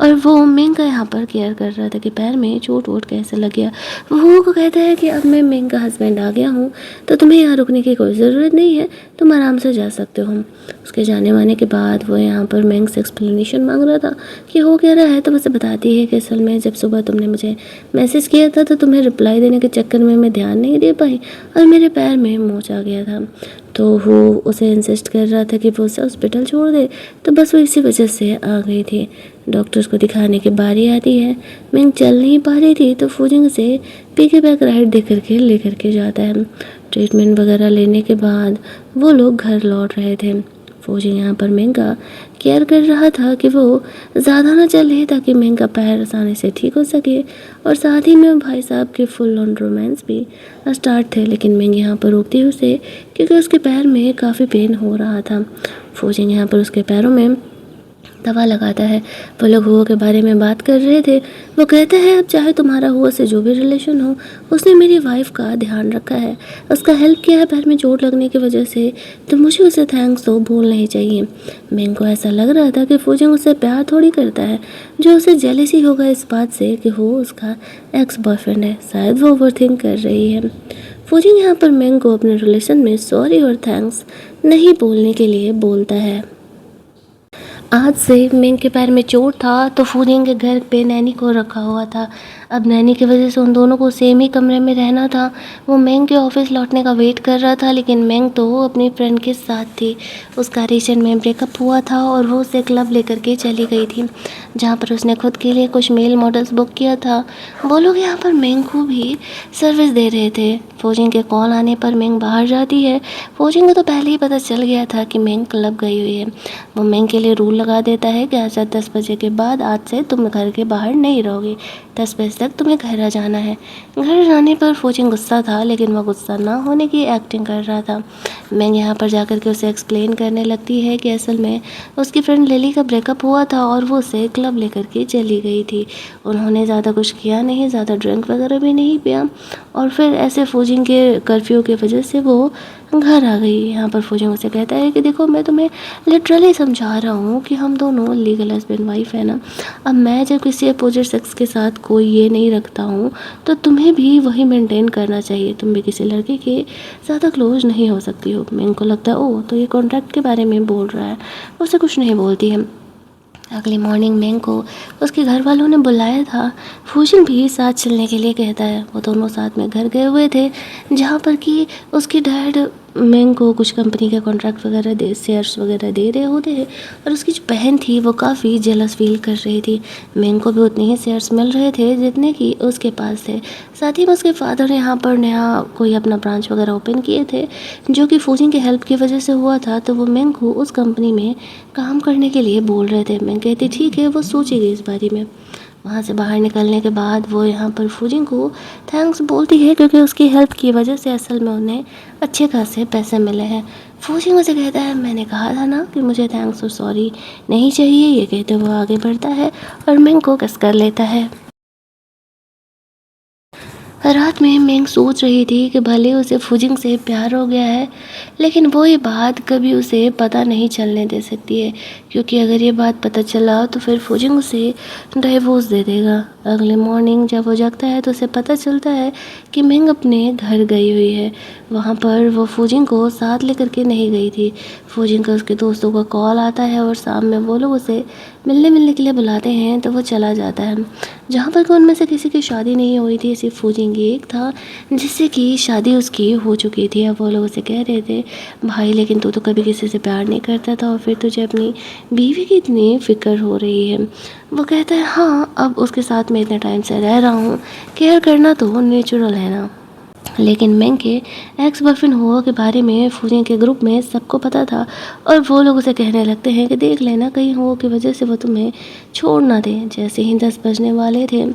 और वो मेंग का यहाँ पर केयर कर रहा था कि पैर में चोट वोट कैसे लग गया। वो को कहता है कि अब मैं मेंग का हस्बैंड आ गया हूँ, तो तुम्हें यहाँ रुकने की कोई ज़रूरत नहीं है, तुम आराम से जा सकते हो। उसके जाने वाने के बाद वो यहाँ पर मेंग से एक्सप्लेनेशन मांग रहा था कि हो क्या रहा है। तो उसे बताती है कि असल में जब सुबह तुमने मुझे मैसेज किया था तो तुम्हें रिप्लाई देने के चक्कर में मैं ध्यान नहीं दे पाई और मेरे पैर में मोच आ गया था। तो वो उसे इंसिस्ट कर रहा था कि वो उसे हॉस्पिटल छोड़ दे, तो बस वो इसी वजह से आ गई थी। डॉक्टर्स को दिखाने की बारी आती है। मेंग चल नहीं पा रही थी, तो फौजिंग उसे पीके बैक राइड दे करके लेकर के जाता है। ट्रीटमेंट वगैरह लेने के बाद वो लोग घर लौट रहे थे। फौजिंग यहाँ पर मेंग का केयर कर रहा था कि वो ज़्यादा ना चले ताकि मेंग का पैर आसानी से ठीक हो सके, और साथ ही में भाई साहब के फुल ऑन रोमांस भी स्टार्ट थे। लेकिन मेंग यहाँ पर रोकती है उसे क्योंकि उसके पैर में काफ़ी पेन हो रहा था। फौजिंग यहाँ पर उसके पैरों में दवा लगाता है। वो लोग हुआ के बारे में बात कर रहे थे। वो कहता है अब चाहे तुम्हारा हुआ से जो भी रिलेशन हो, उसने मेरी वाइफ का ध्यान रखा है, उसका हेल्प किया है पैर में चोट लगने की वजह से, तो मुझे उसे थैंक्स तो बोलना ही चाहिए। मेंग को ऐसा लग रहा था कि फौजिंग उससे प्यार थोड़ी करता है, जो उसे जेलसी होगा इस बात से कि वो उसका एक्स बॉयफ्रेंड है। शायद वो ओवरथिंक कर रही है। फौजिंग यहाँ पर मेंग को अपने रिलेशन में सॉरी और थैंक्स नहीं बोलने के लिए बोलता है। आज से मिंग के पैर में चोट था तो फूजिंग के घर पे नैनी को रखा हुआ था। अब नैनी की वजह से उन दोनों को सेम ही कमरे में रहना था। वो मिंग के ऑफिस लौटने का वेट कर रहा था, लेकिन मिंग तो अपनी फ्रेंड के साथ थी। उसका रिसेंट में ब्रेकअप हुआ था और वो उसे क्लब लेकर के चली गई थी, जहाँ पर उसने खुद के लिए कुछ मेल मॉडल्स बुक किया था। वो लोग यहाँ पर मिंग को भी सर्विस दे रहे थे। फौजिंग के कॉल आने पर मिंग बाहर जाती है। फौजिंग को तो पहले ही पता चल गया था कि मिंग क्लब गई हुई है। वो मिंग के लिए रूल लगा देता है कि आज रात 10 बजे के बाद आज से तुम घर के बाहर नहीं रहोगे, 10 बजे तक तुम्हें घर आ जाना है। घर जाने पर फौजिंग गुस्सा था, लेकिन वह गुस्सा ना होने की एक्टिंग कर रहा था। मिंग यहाँ पर जाकर के उसे एक्सप्लेन करने लगती है कि असल में उसकी फ्रेंड लिली का ब्रेकअप हुआ था और वो उसे क्लब लेकर के चली गई थी। उन्होंने ज़्यादा कुछ किया नहीं, ज़्यादा ड्रिंक वगैरह भी नहीं पिया, और फिर ऐसे फौजिंग के कर्फ्यू की वजह से वो घर आ गई। यहाँ पर फौजिंग उसे कहता है कि देखो, मैं तुम्हें लिटरली समझा रहा हूँ कि हम दोनों लीगल हस्बैंड वाइफ है ना। अब मैं जब किसी अपोजिट सेक्स के साथ कोई ये नहीं रखता हूँ तो तुम्हें भी वही मेंटेन करना चाहिए। तुम भी किसी लड़के के ज़्यादा क्लोज नहीं हो सकती हो। मैं इनको लगता है ओह, तो ये कॉन्ट्रैक्ट के बारे में बोल रहा है। उसे कुछ नहीं बोलती है। अगली मॉर्निंग मिंग को उसके घर वालों ने बुलाया था। फूजिंग भी साथ चलने के लिए कहता है। वो दोनों साथ में घर गए हुए थे, जहाँ पर कि उसके डैड मिंग को कुछ कंपनी के कॉन्ट्रैक्ट वगैरह दे शेयर्स वगैरह दे रहे होते हैं, और उसकी जो बहन थी वो काफ़ी जेलस फील कर रही थी। मिंग को भी उतने ही शेयर्स मिल रहे थे जितने कि उसके पास थे। साथ ही में उसके फादर ने यहाँ पर नया कोई अपना ब्रांच वगैरह ओपन किए थे, जो कि फूजिंग की हेल्प की वजह से हुआ था। तो वो मिंग को उस कंपनी में काम करने के लिए बोल रहे थे। मिंग कहती ठीक है, वो सोचेगी इस बारे में। वहाँ से बाहर निकलने के बाद वो यहाँ पर फूजिंग को थैंक्स बोलती है, क्योंकि उसकी हेल्प की वजह से असल में उन्हें अच्छे खासे पैसे मिले हैं। फूजिंग उसे कहता है मैंने कहा था ना कि मुझे थैंक्स और सॉरी नहीं चाहिए। ये कहते हुए आगे बढ़ता है और मिंग को किस कर लेता है। रात में मिंग सोच रही थी कि भले उसे फूजिंग से प्यार हो गया है, लेकिन वो ये बात कभी उसे पता नहीं चलने दे सकती है, क्योंकि अगर ये बात पता चला तो फिर फूजिंग उसे डिवोर्स दे देगा। अगले मॉर्निंग जब वो जगता है तो उसे पता चलता है कि मिंग अपने घर गई हुई है। वहाँ पर वो फूजिंग को साथ लेकर के नहीं गई थी। फूजिंग का उसके दोस्तों का कॉल आता है और शाम में वो लोग उसे मिलने के लिए बुलाते हैं, तो वो चला जाता है। जहाँ पर कि उनमें से किसी की शादी नहीं हुई थी, सिर्फ फूजिंग एक था जिससे कि शादी उसकी हो चुकी थी। अब वो लोग उसे कह रहे थे भाई, लेकिन तू तो कभी किसी से प्यार नहीं करता था और फिर तुझे अपनी बीवी की इतनी फ़िक्र हो रही है। वो कहता है हाँ, अब उसके साथ मैं इतने टाइम से रह रहा हूँ, केयर करना तो नेचुरल है ना। लेकिन मिंग के एक्स बॉयफ्रेंड हुआ के बारे में फूजिंग के ग्रुप में सबको पता था, और वो लोग उसे कहने लगते हैं कि देख लेना, कहीं हो की वजह से वो तुम्हें छोड़ ना दे। जैसे ही 10 बजने वाले थे,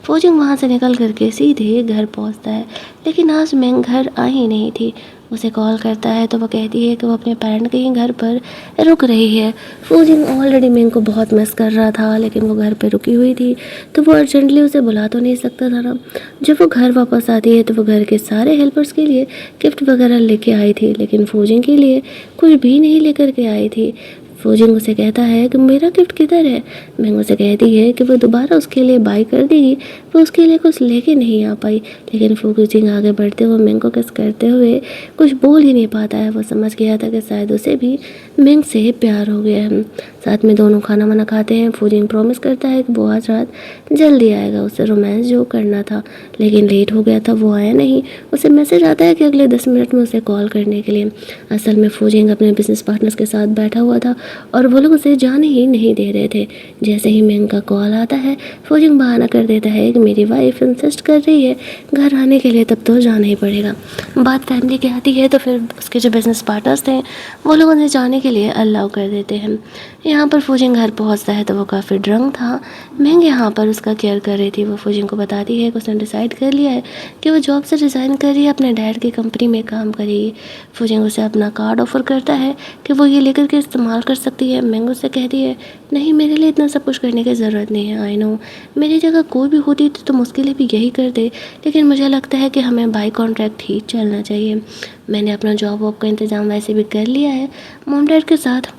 फूजिंग वहाँ से निकल करके सीधे घर पहुँचता है, लेकिन आज मिंग घर आई नहीं थी। उसे कॉल करता है तो वो कहती है कि वो अपने पेरेंट के ही घर पर रुक रही है। फूजिंग ऑलरेडी मिंग को बहुत मिस कर रहा था, लेकिन वो घर पे रुकी हुई थी तो वो अर्जेंटली उसे बुला तो नहीं सकता था ना। जब वो घर वापस आती है तो वो घर के सारे हेल्पर्स के लिए गिफ्ट वगैरह लेके आई थी, लेकिन फूजिंग के लिए कुछ भी नहीं लेकर के आई थी। फूजिंग उसे कहता है कि मेरा गिफ्ट किधर है। मिंग उसे कहती है कि वो दोबारा उसके लिए बाई कर देगी। वो उसके लिए कुछ लेके नहीं आ पाई, लेकिन फूजिंग आगे बढ़ते हुए मिंग को किस करते हुए कुछ बोल ही नहीं पाता है। वो समझ गया था कि शायद उसे भी मिंग से प्यार हो गया है। साथ में दोनों खाना वाना खाते हैं। फूजिंग प्रॉमिस करता है कि वो आज रात जल्दी आएगा, उसे रोमांस जो करना था, लेकिन लेट हो गया था, वो आया नहीं। उसे मैसेज आता है कि अगले 10 मिनट में उसे कॉल करने के लिए। असल में फूजिंग अपने बिजनेस पार्टनर्स के साथ बैठा हुआ था और वो लोग उसे जाने ही नहीं दे रहे थे। जैसे ही मिंग का कॉल आता है, फूजिंग बहाना कर देता है कि मेरी वाइफ इंसिस्ट कर रही है घर आने के लिए, तब तो जाना ही पड़ेगा। बात फैमिली की आती है तो फिर उसके जो बिजनेस पार्टनर्स थे वो लोग उन्हें जाने के लिए अलाउ कर देते हैं। यहाँ पर फूजिंग घर पहुँचता है तो वो काफ़ी ड्रंक था। मिंग यहाँ पर उसका केयर कर रही थी। वो फूजिंग को बताती है कि उसने डिसाइड कर लिया है कि वो जॉब से रिज़ाइन कर रही है, अपने डैड की कंपनी में काम करेगी। फूजिंग उसे अपना कार्ड ऑफर करता है कि वो ये लेकर के इस्तेमाल कर सकती है। मिंग उससे कहती है नहीं, मेरे लिए इतना सब कुछ करने की ज़रूरत नहीं है। आई नो, मेरी जगह कोई भी होती तो तुम उसके लिए भी यही कर दे, लेकिन मुझे लगता है कि हमें बाय कॉन्ट्रैक्ट ही चलना चाहिए। मैंने अपना जॉब वॉब का इंतज़ाम वैसे भी कर लिया है मॉम डैड के साथ।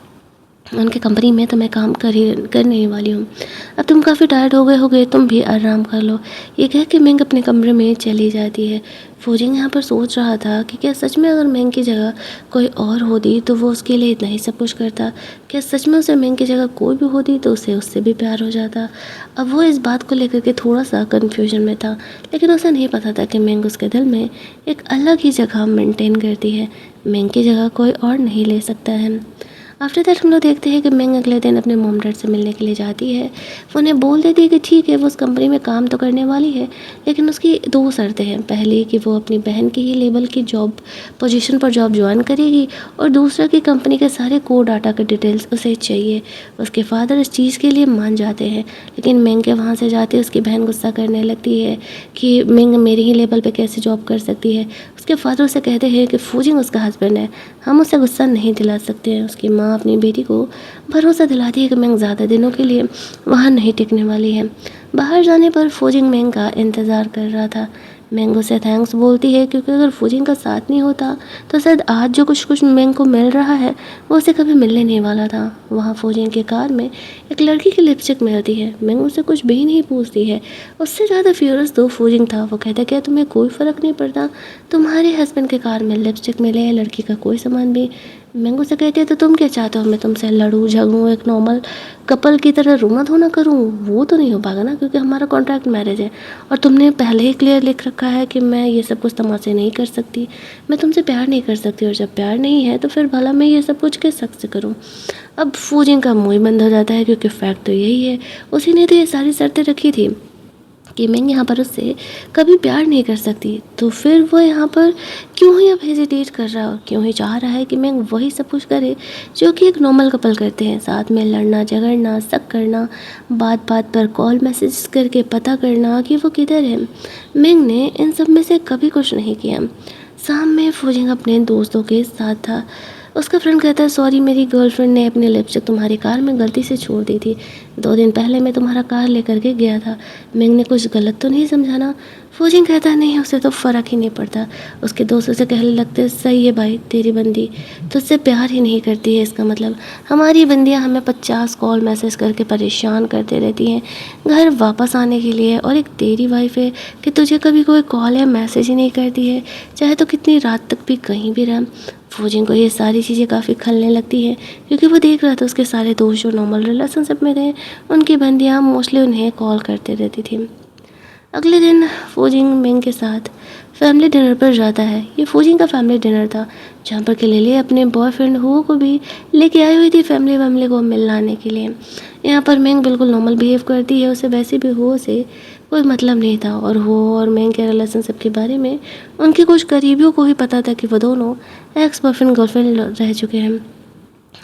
उनकी कंपनी में तो मैं काम करने ही वाली हूँ। अब तुम काफ़ी टायर्ड हो गए होगे, तुम भी आराम कर लो। ये कह के मेंग अपने कमरे में चली जाती है। फौजिंग यहाँ पर सोच रहा था कि क्या सच में अगर मेंग की जगह कोई और होती तो वो उसके लिए इतना ही सब कुछ करता। क्या सच में उसे मेंग की जगह कोई भी होती तो उसे उससे भी प्यार हो जाता। अब वो इस बात को लेकर के थोड़ा सा कन्फ्यूजन में था, लेकिन उसे नहीं पता था कि मेंग उसके दिल में एक अलग ही जगह मेंटेन करती है। मेंग की जगह कोई और नहीं ले सकता है। आफ्टर दैट हम लोग देखते हैं कि मेंग अगले दिन अपने मॉम डैड से मिलने के लिए जाती है। वो उन्हें बोल देती है कि ठीक है वो उस कंपनी में काम तो करने वाली है, लेकिन उसकी 2 शर्तें हैं। पहली कि वो अपनी बहन की ही लेवल की जॉब पोजीशन पर जॉब ज्वाइन करेगी, और दूसरा कि कंपनी के सारे कोर डाटा के डिटेल्स उसे चाहिए। उसके फादर इस चीज़ के लिए मान जाते हैं, लेकिन मेंग के वहाँ से जाते उसकी बहन गुस्सा करने लगती है कि मेंग मेरी ही लेवल पर कैसे जॉब कर सकती है। उसके फादर उसे कहते हैं कि फूजिंग उसका हस्बैंड है, हम उसे गुस्सा नहीं दिला सकते हैं। उसकी माँ अपनी बेटी को भरोसा दिलाती है कि मेंग ज़्यादा दिनों के लिए वहाँ नहीं टिकने वाली है। बाहर जाने पर फूजिंग मेंग का इंतज़ार कर रहा था। मेंग उसे थैंक्स बोलती है, क्योंकि अगर फूजिंग का साथ नहीं होता तो शायद आज जो कुछ कुछ मेंग को मिल रहा है वो उसे कभी मिलने नहीं वाला था। वहाँ फूजिंग के कार में एक लड़की की लिपस्टिक मिलती है। मेंग उसे कुछ भी नहीं पूछती है। उससे ज़्यादा फ्यूरियस तो फूजिंग था। वो कहता क्या तुम्हें कोई फ़र्क नहीं पड़ता, तुम्हारे हस्बैंड के कार में लिपस्टिक मिले या लड़की का कोई सामान भी। मेंगू से कहती है तो तुम क्या चाहते हो, मैं तुमसे लड़ूँ झगड़ूँ, एक नॉर्मल कपल की तरह रोना धोना करूँ? वो तो नहीं हो पाएगा ना, क्योंकि हमारा कॉन्ट्रैक्ट मैरिज है और तुमने पहले ही क्लियर लिख रखा है कि मैं ये सब कुछ तमाशे नहीं कर सकती, मैं तुमसे प्यार नहीं कर सकती, और जब प्यार नहीं है तो फिर भला मैं ये सब कुछ किस हक से करूँ। अब फूजिंग का मुँह ही बंद हो जाता है, क्योंकि फैक्ट तो यही है, उसी ने तो ये सारी शर्तें रखी थी कि मैं यहाँ पर उससे कभी प्यार नहीं कर सकती। तो फिर वो यहाँ पर क्यों ही अब हेजिटेट कर रहा है, और क्यों ही चाह रहा है कि मैं वही सब कुछ करे जो कि एक नॉर्मल कपल करते हैं, साथ में लड़ना झगड़ना, शक करना, बात बात पर कॉल मैसेज करके पता करना कि वो किधर है। मेंग ने इन सब में से कभी कुछ नहीं किया। शाम में फूजिंग अपने दोस्तों के साथ था। उसका फ्रेंड कहता है सॉरी, मेरी गर्लफ्रेंड ने अपनी लिपस्टिक तुम्हारी कार में गलती से छोड़ दी थी। 2 दिन पहले मैं तुम्हारा कार लेकर के गया था, मेंग ने कुछ गलत तो नहीं समझा ना? फूजिंग कहता है नहीं, उसे तो फ़र्क ही नहीं पड़ता। उसके दोस्तों से कहने लगते सही है भाई, तेरी बंदी तुझसे प्यार ही नहीं करती है, इसका मतलब हमारी बंदियां हमें 50 कॉल मैसेज करके परेशान करते रहती हैं घर वापस आने के लिए, और एक तेरी वाइफ है कि तुझे कभी कोई कॉल या मैसेज ही नहीं करती है, चाहे तो कितनी रात तक भी कहीं भी रह। फूजिंग को ये सारी चीज़ें काफ़ी खलने लगती है, क्योंकि वो देख रहा था उसके सारे दोस्त जो नॉर्मल रिलेशनशिप में थे उनकी बंदियाँ मोस्टली उन्हें कॉल करते रहती थी। अगले दिन फूजिंग मेंग के साथ फैमिली डिनर पर जाता है। ये फूजिंग का फैमिली डिनर था, जहाँ पर केलेली अपने बॉयफ्रेंड हुओ को भी लेके आई हुई थी फैमिली को मिलाने के लिए। यहाँ पर मेंग बिल्कुल नॉर्मल बिहेव करती है, उसे वैसे भी हुओ से कोई मतलब नहीं था, और हुओ और मेंग के रिलेशनशिप के बारे में उनके कुछ करीबियों को ही पता था कि वो दोनों एक्स बॉयफ्रेंड गर्लफ्रेंड रह चुके हैं।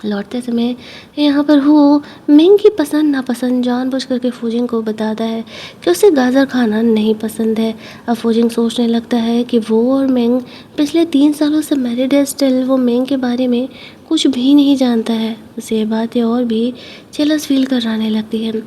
लौटते समय यहाँ पर हुओ मेंग की पसंद नापसंद जानबूझ करके फूजिंग को बताता है कि उसे गाजर खाना नहीं पसंद है। अब फूजिंग सोचने लगता है कि वो और मेंग पिछले 3 सालों से मैरिड है, स्टिल वो मेंग के बारे में कुछ भी नहीं जानता है। उसे ये बातें और भी जेलस फील कराने लगती है।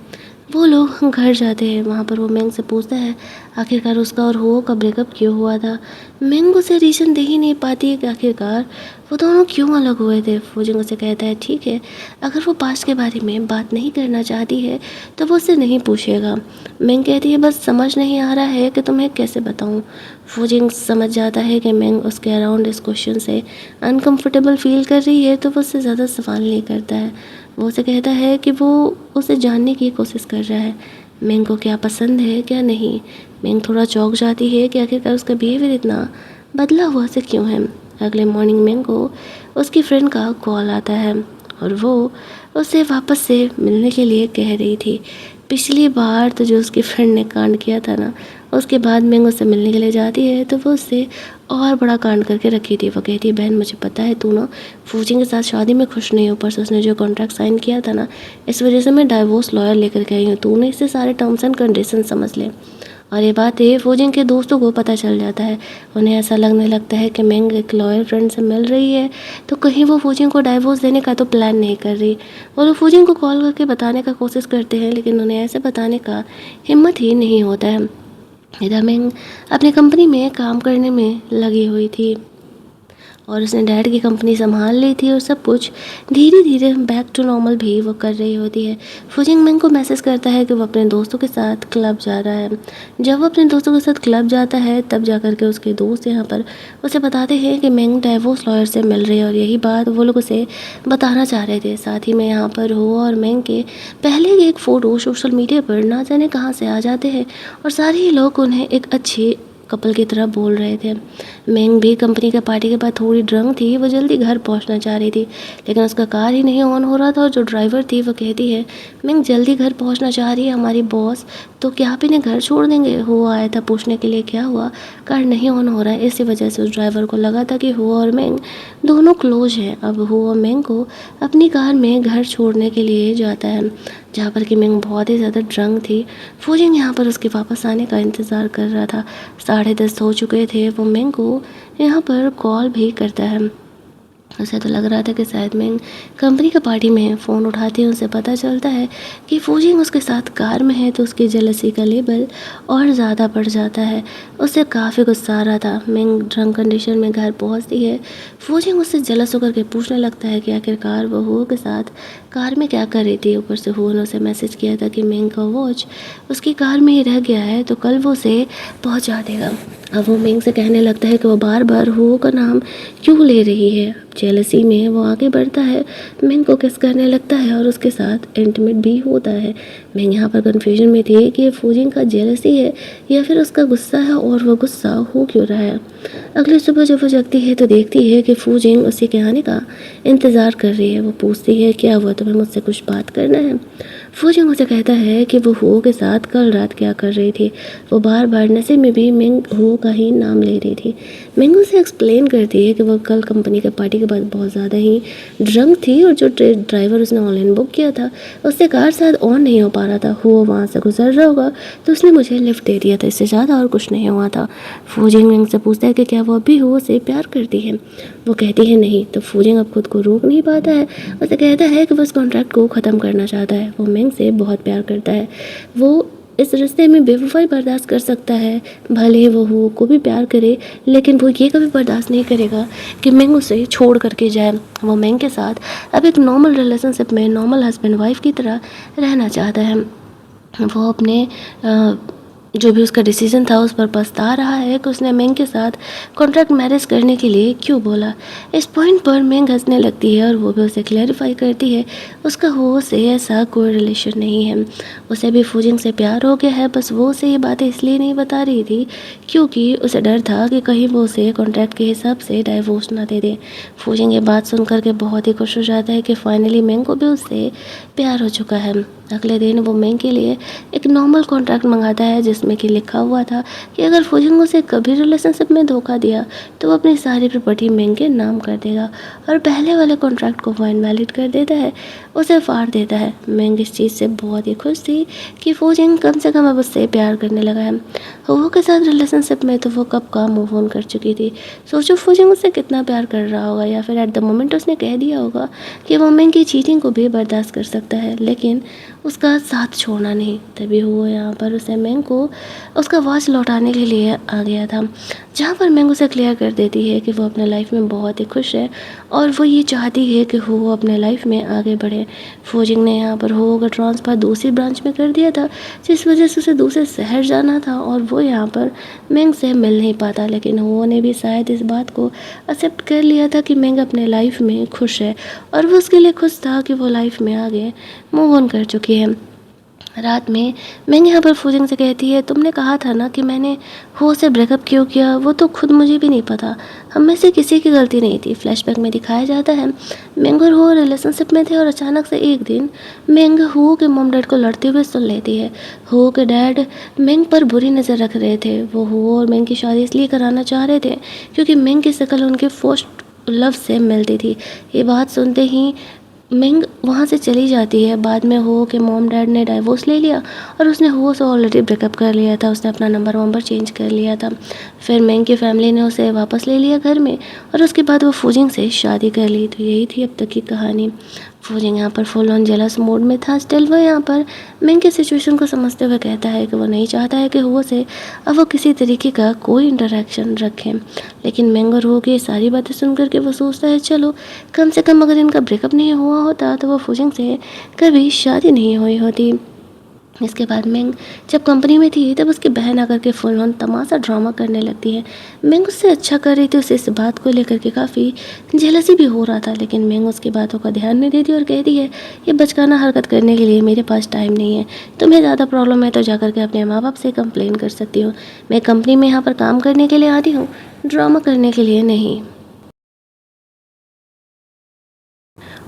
वो लोग घर जाते हैं। वहाँ पर वो मेंग से पूछता है आखिरकार उसका और हुओ का ब्रेकअप क्यों हुआ था। मेंग उसे रीज़न दे ही नहीं पाती है कि आखिरकार वो दोनों क्यों अलग हुए थे। फूजिंग उसे कहता है ठीक है, अगर वो पास्ट के बारे में बात नहीं करना चाहती है तो वो उससे नहीं पूछेगा। मेंग कहती है बस समझ नहीं आ रहा है कि तुम्हें कैसे बताऊँ। फूजिंग समझ जाता है कि मेंग उसके अराउंड इस क्वेश्चन से अनकंफर्टेबल फील कर रही है, तो वो उससे ज़्यादा सवाल नहीं करता है। वो उसे कहता है कि वो उसे जानने की कोशिश कर रहा है मेंग को क्या पसंद है क्या नहीं। मेंग थोड़ा चौंक जाती है कि आखिरकार उसका बिहेवियर इतना बदला हुआ से क्यों है। अगले मॉर्निंग मेंग को उसकी फ्रेंड का कॉल आता है, और वो उसे वापस से मिलने के लिए कह रही थी। पिछली बार तो जो उसकी फ्रेंड ने कांड किया था ना, उसके बाद मेंग उससे मिलने के लिए जाती है तो वो उससे और बड़ा कांड करके रखी थी। वो कहती है बहन मुझे पता है तू ना फूजिंग के साथ शादी में खुश नहीं हो, पर उसने जो कॉन्ट्रैक्ट साइन किया था ना, इस वजह से मैं डाइवोर्स लॉयर लेकर के आई हूँ, तूने इससे सारे टर्म्स एंड कंडीशन समझ ले। और ये बात है फूजिंग के दोस्तों को पता चल जाता है। उन्हें ऐसा लगने लगता है कि मेंग एक लॉयर फ्रेंड से मिल रही है, तो कहीं वो फूजिंग को डाइवोर्स देने का तो प्लान नहीं कर रही। और वो फूजिंग को कॉल करके बताने का कोशिश करते हैं, लेकिन उन्हें ऐसे बताने का हिम्मत ही नहीं होता है। इधर मेंग अपनी कंपनी में काम करने में लगी हुई थी। और उसने डैड की कंपनी संभाल ली थी और सब कुछ धीरे धीरे बैक टू नॉर्मल भी वो कर रही होती है। फूजिंग मेंग को मैसेज करता है कि वो अपने दोस्तों के साथ क्लब जा रहा है। जब वो अपने दोस्तों के साथ क्लब जाता है तब जा कर के उसके दोस्त यहाँ पर उसे बताते हैं कि मेंग डाइवोर्स लॉयर से मिल रही है, और यही बात वो लोग उसे बताना चाह रहे थे। साथ ही में यहाँ पर हो और मेंग के पहले के एक फ़ोटो सोशल मीडिया पर ना जाने कहाँ से आ जाते हैं और सारे ही लोग उन्हें एक अच्छी कपल की तरह बोल रहे थे। मेंग भी कंपनी के पार्टी के बाद थोड़ी ड्रंक थी, वो जल्दी घर पहुंचना चाह रही थी, लेकिन उसका कार ही नहीं ऑन हो रहा था। और जो ड्राइवर थी वो कहती है मेंग जल्दी घर पहुंचना चाह रही है हमारी बॉस, तो क्या आप इन्हें घर छोड़ देंगे। वो आया था पूछने के लिए क्या हुआ, कार नहीं ऑन हो रहा है। इसी वजह से उस ड्राइवर को लगा था कि हो और मेंग दोनों क्लोज हैं। अब हो और मेंग को अपनी कार में घर छोड़ने के लिए जाता है, जहाँ पर कि मेंग बहुत ही ज़्यादा ड्रंक थी। फूजिंग यहाँ पर उसके वापस आने का इंतज़ार कर रहा था। 10:30 हो चुके थे। वो मेंग को यहाँ पर कॉल भी करता है। उसे तो लग रहा था कि शायद मेंग कंपनी का पार्टी में है। फ़ोन उठाते ही उसे पता चलता है कि फूजिंग उसके साथ कार में है, तो उसकी जेलसी का लेवल और ज़्यादा बढ़ जाता है। उसे काफ़ी गुस्सा आ रहा था। मेंग ड्रंक कंडीशन में घर पहुंचती है। फूजिंग उससे जेलस होकर के पूछने लगता है कि आखिरकार वो हो के साथ कार में क्या कर रही थी। ऊपर से हो ने उसे मैसेज किया था कि मेंग का वॉच उसकी कार में ही रह गया है, तो कल वो उसे पहुँचा देगा। अब वो मेंग से कहने लगता है कि वो बार बार हो का नाम क्यों ले रही है। जेलसी में वो आगे बढ़ता है, मेंग को किस करने लगता है और उसके साथ इंटीमेट भी होता है। मेंग यहाँ पर कन्फ्यूजन में थी कि ये फूजिंग का जेलसी है या फिर उसका गुस्सा है, और वो गुस्सा हो क्यों रहा है। अगली सुबह जब वो जगती है तो देखती है कि फूजिंग उसी के आने का इंतज़ार कर रही है। वो पूछती है क्या हुआ, तुम्हें मुझसे कुछ बात करना है। फूजिंग उसे कहता है कि वो हो के साथ कल रात क्या कर रही थी। वो बार बार नशे में भी मेंग हो का ही नाम ले रही थी। मेंग उसे एक्सप्लेन करती है कि वो कल कंपनी के पार्टी के बाद बहुत ज़्यादा ही ड्रंक थी, और जो ड्राइवर उसने ऑनलाइन बुक किया था उससे कार शायद ऑन नहीं हो पा रहा था। वो वहाँ से गुजर रहा होगा तो उसने मुझे लिफ्ट दे दिया था, इससे ज़्यादा और कुछ नहीं हुआ था। फूजिंग मेंग से पूछता है कि क्या वो अभी हो से प्यार करती है। वो कहती है नहीं। तो फूजिंग अब खुद को रोक नहीं पाता है। उसे कहता है कि वो इस कॉन्ट्रैक्ट को ख़त्म करना चाहता है। वो मेंग से बहुत प्यार करता है। वो इस रिश्ते में बेवफाई बर्दाश्त कर सकता है, भले वो हो को भी प्यार करे, लेकिन वो ये कभी बर्दाश्त नहीं करेगा कि मेंग उसे छोड़ करके जाए। वो मेंग के साथ अब एक नॉर्मल रिलेशनशिप में नॉर्मल हस्बैंड वाइफ की तरह रहना चाहता है। वो अपने जो भी उसका डिसीजन था उस पर पछता रहा है कि उसने मेंग के साथ कॉन्ट्रैक्ट मैरिज करने के लिए क्यों बोला। इस पॉइंट पर मेंग हंसने लगती है और वो भी उसे क्लैरिफाई करती है उसका हो से ऐसा कोई रिलेशन नहीं है। उसे भी फूजिंग से प्यार हो गया है, बस वो उसे ये बातें इसलिए नहीं बता रही थी क्योंकि उसे डर था कि कहीं वो उसे कॉन्ट्रैक्ट के हिसाब से डाइवोर्स ना दे दे। फूजिंग ये बात सुन करके बहुत ही खुश हो जाता है कि फाइनली मेंग को भी उससे प्यार हो चुका है। अगले दिन वो मेंग के लिए एक नॉर्मल कॉन्ट्रैक्ट मंगाता है जिसमें कि लिखा हुआ था कि अगर फूजिंग उसे कभी रिलेशनशिप में धोखा दिया तो वो अपनी सारी प्रॉपर्टी मेंग के नाम कर देगा, और पहले वाले कॉन्ट्रैक्ट को वो इनवैलिड कर देता है, उसे फाड़ देता है। मेंग इस चीज़ से बहुत ही खुश थी कि फूजिंग कम से कम अब उससे प्यार करने लगा है। वो के साथ रिलेशनशिप में तो वो कब का मूव ऑन कर चुकी थी। सोचो फूजिंग उससे कितना प्यार कर रहा होगा, या फिर एट द मोमेंट उसने कह दिया होगा कि वो मेंग की चीटिंग को भी बर्दाश्त कर सकता है लेकिन उसका साथ छोड़ना नहीं। तभी वो यहाँ पर उसे मेंग को उसका वॉच लौटाने के लिए आ गया था, जहाँ पर मेंग उसे क्लियर कर देती है कि वो अपने लाइफ में बहुत ही खुश है और वो ये चाहती है कि वो अपने लाइफ में आगे बढ़े। फूजिंग ने यहाँ पर हो का ट्रांसफ़र दूसरी ब्रांच में कर दिया था, जिस वजह से उसे दूसरे शहर जाना था और वो यहाँ पर मेंग से मिल नहीं पाता। लेकिन हो ने भी शायद इस बात को एक्सेप्ट कर लिया था कि मेंग अपने लाइफ में खुश है, और वो उसके लिए खुश था कि वो लाइफ में आगे मूव ऑन कर चुकी है। रात में मेंग यहाँ पर फूजिंग से कहती है तुमने कहा था ना कि मैंने हो से ब्रेकअप क्यों किया, वो तो खुद मुझे भी नहीं पता, हम में से किसी की गलती नहीं थी। फ्लैशबैक में दिखाया जाता है मेंग और हो रिलेशनशिप में थे और अचानक से एक दिन मेंग हो के मॉम डैड को लड़ते हुए सुन लेती है। हो के डैड मेंग पर बुरी नज़र रख रहे थे। वो हो और मेंग की शादी इसलिए कराना चाह रहे थे क्योंकि मेंग की शक्ल उनके फर्स्ट लव से मिलती थी। ये बात सुनते ही मेंग वहाँ से चली जाती है। बाद में हो कि मॉम डैड ने डाइवोर्स ले लिया और उसने हो से ऑलरेडी ब्रेकअप कर लिया था, उसने अपना नंबर चेंज कर लिया था। फिर मेंग की फैमिली ने उसे वापस ले लिया घर में और उसके बाद वो फूजिंग से शादी कर ली। तो यही थी अब तक की कहानी। फूजिंग यहाँ पर फुल ऑन जेलस मोड में था। स्टिल वो यहाँ पर मिंग की सिचुएशन को समझते हुए कहता है कि वो नहीं चाहता है कि हुओ से अब वो किसी तरीके का कोई इंटरेक्शन रखें। लेकिन मिंग और हुओ की सारी बातें सुन करके वो सोचता है चलो कम से कम अगर इनका ब्रेकअप नहीं हुआ होता तो वो फूजिंग से कभी शादी नहीं हुई होती। इसके बाद मिंग जब कंपनी में थी तब उसकी बहन आकर के फुल ऑन तमाशा ड्रामा करने लगती है। मिंग उससे अच्छा कर रही थी, उसे इस बात को लेकर के काफ़ी जेलसी भी हो रहा था, लेकिन मिंग उसकी बातों का ध्यान नहीं देती और कहती है ये बचकाना हरकत करने के लिए मेरे पास टाइम नहीं है। तुम्हें ज़्यादा प्रॉब्लम है तो जाकर के अपने माँ बाप से कंप्लेन कर सकती हो। मैं कंपनी में यहाँ पर काम करने के लिए आती हूँ, ड्रामा करने के लिए नहीं।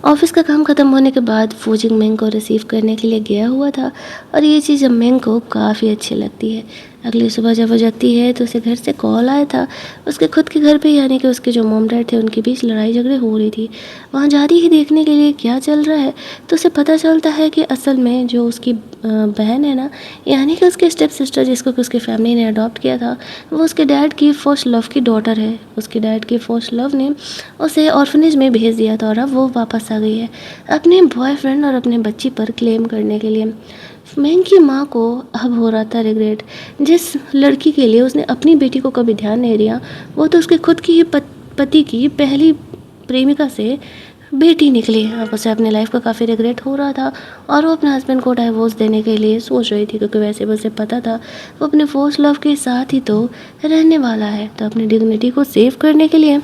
ऑफिस का काम ख़त्म होने के बाद फूजिंग मिंग को रिसीव करने के लिए गया हुआ था और ये चीज़ मिंग को काफ़ी अच्छी लगती है। अगली सुबह जब वो जगती है तो उसे घर से कॉल आया था। उसके खुद के घर पे यानी कि उसके जो मॉम डैड थे उनके बीच लड़ाई झगड़े हो रही थी। वहाँ जाती ही देखने के लिए क्या चल रहा है तो उसे पता चलता है कि असल में जो उसकी बहन है ना, यानी कि उसके स्टेप सिस्टर जिसको कि उसकी फैमिली ने अडॉप्ट किया था, वो उसके डैड की फर्स्ट लव की डॉटर है। उसके डैड की फर्स्ट लव ने उसे ऑर्फनेज में भेज दिया था और अब वो वापस आ गई है अपने बॉयफ्रेंड और अपने बच्ची पर क्लेम करने के लिए। मैंग की माँ को अब हो रहा था रिग्रेट। जिस लड़की के लिए उसने अपनी बेटी को कभी ध्यान नहीं दिया वो तो उसके खुद की ही पति की पहली प्रेमिका से बेटी निकली। अब उसे अपनी लाइफ का काफ़ी रिग्रेट हो रहा था और वो अपने हस्बैंड को डाइवोर्स देने के लिए सोच रही थी, क्योंकि वैसे भी उसे पता था वो अपने फर्स्ट लव के साथ ही तो रहने वाला है। तो अपनी डिग्निटी को सेव करने के लिए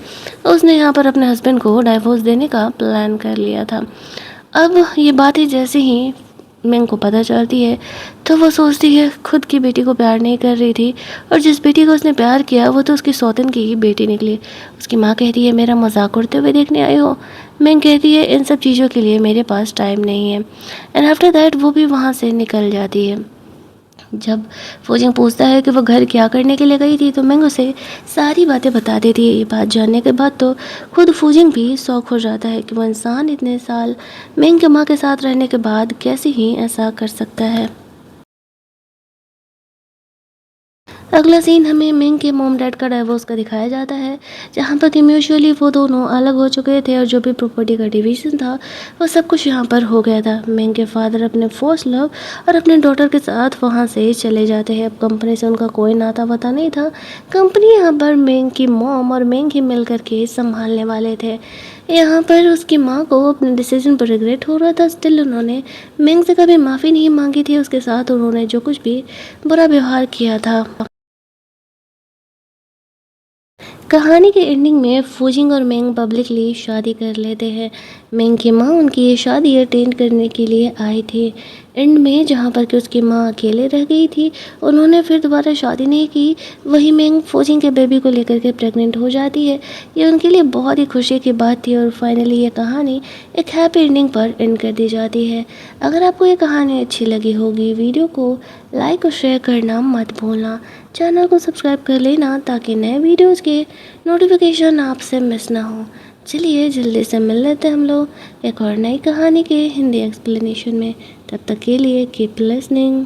उसने यहाँ पर अपने हस्बैंड को डाइवोर्स देने का प्लान कर लिया था। अब ये बातें जैसे ही मिंग को पता चलती है तो वो सोचती है खुद की बेटी को प्यार नहीं कर रही थी और जिस बेटी को उसने प्यार किया वो तो उसकी सौतन की ही बेटी निकली। उसकी माँ कहती है मेरा मजाक उड़ते हुए देखने आई हो। मिंग कहती है इन सब चीज़ों के लिए मेरे पास टाइम नहीं है। एंड आफ्टर दैट वो भी वहाँ से निकल जाती है। जब फूजिंग पूछता है कि वो घर क्या करने के लिए गई थी तो मिंग उसे सारी बातें बता देती है। ये बात जानने के बाद तो खुद फूजिंग भी शौक हो जाता है कि वो इंसान इतने साल मिंग के माँ के साथ रहने के बाद कैसे ही ऐसा कर सकता है। अगला सीन हमें मिंग के मॉम डैड का डाइवोर्स का दिखाया जाता है, जहाँ पर कि म्यूचुअली वो दोनों अलग हो चुके थे और जो भी प्रॉपर्टी का डिवीज़न था वो सब कुछ यहाँ पर हो गया था। मिंग के फादर अपने फर्स्ट लव और अपने डॉटर के साथ वहाँ से चले जाते हैं। अब कंपनी से उनका कोई नाता वाता नहीं था। कंपनी यहाँ पर मिंग की मॉम और मिंग ही मिल करके संभालने वाले थे। यहाँ पर उसकी माँ को अपने डिसीजन पर रिग्रेट हो रहा था। स्टिल उन्होंने मिंग से कभी माफ़ी नहीं मांगी थी उसके साथ उन्होंने जो कुछ भी बुरा व्यवहार किया था। कहानी के एंडिंग में फूजिंग और मेंग पब्लिकली शादी कर लेते हैं। मेंग की माँ उनकी ये शादी अटेंड करने के लिए आई थी। एंड में जहाँ पर कि उसकी माँ अकेले रह गई थी, उन्होंने फिर दोबारा शादी नहीं की। वही मेंग फूजिंग के बेबी को लेकर के प्रेग्नेंट हो जाती है। ये उनके लिए बहुत ही खुशी की बात थी और फाइनली ये कहानी एक हैप्पी एंडिंग पर एंड कर दी जाती है। अगर आपको ये कहानी अच्छी लगी होगी, वीडियो को लाइक और शेयर करना मत भूलना। चैनल को सब्सक्राइब कर लेना ताकि नए वीडियोज़ के नोटिफिकेशन आपसे मिस ना हो। चलिए जल्दी से मिल लेते हैं हम लोग एक और नई कहानी के हिंदी एक्सप्लेनेशन में। तब तक के लिए कीप लिसनिंग।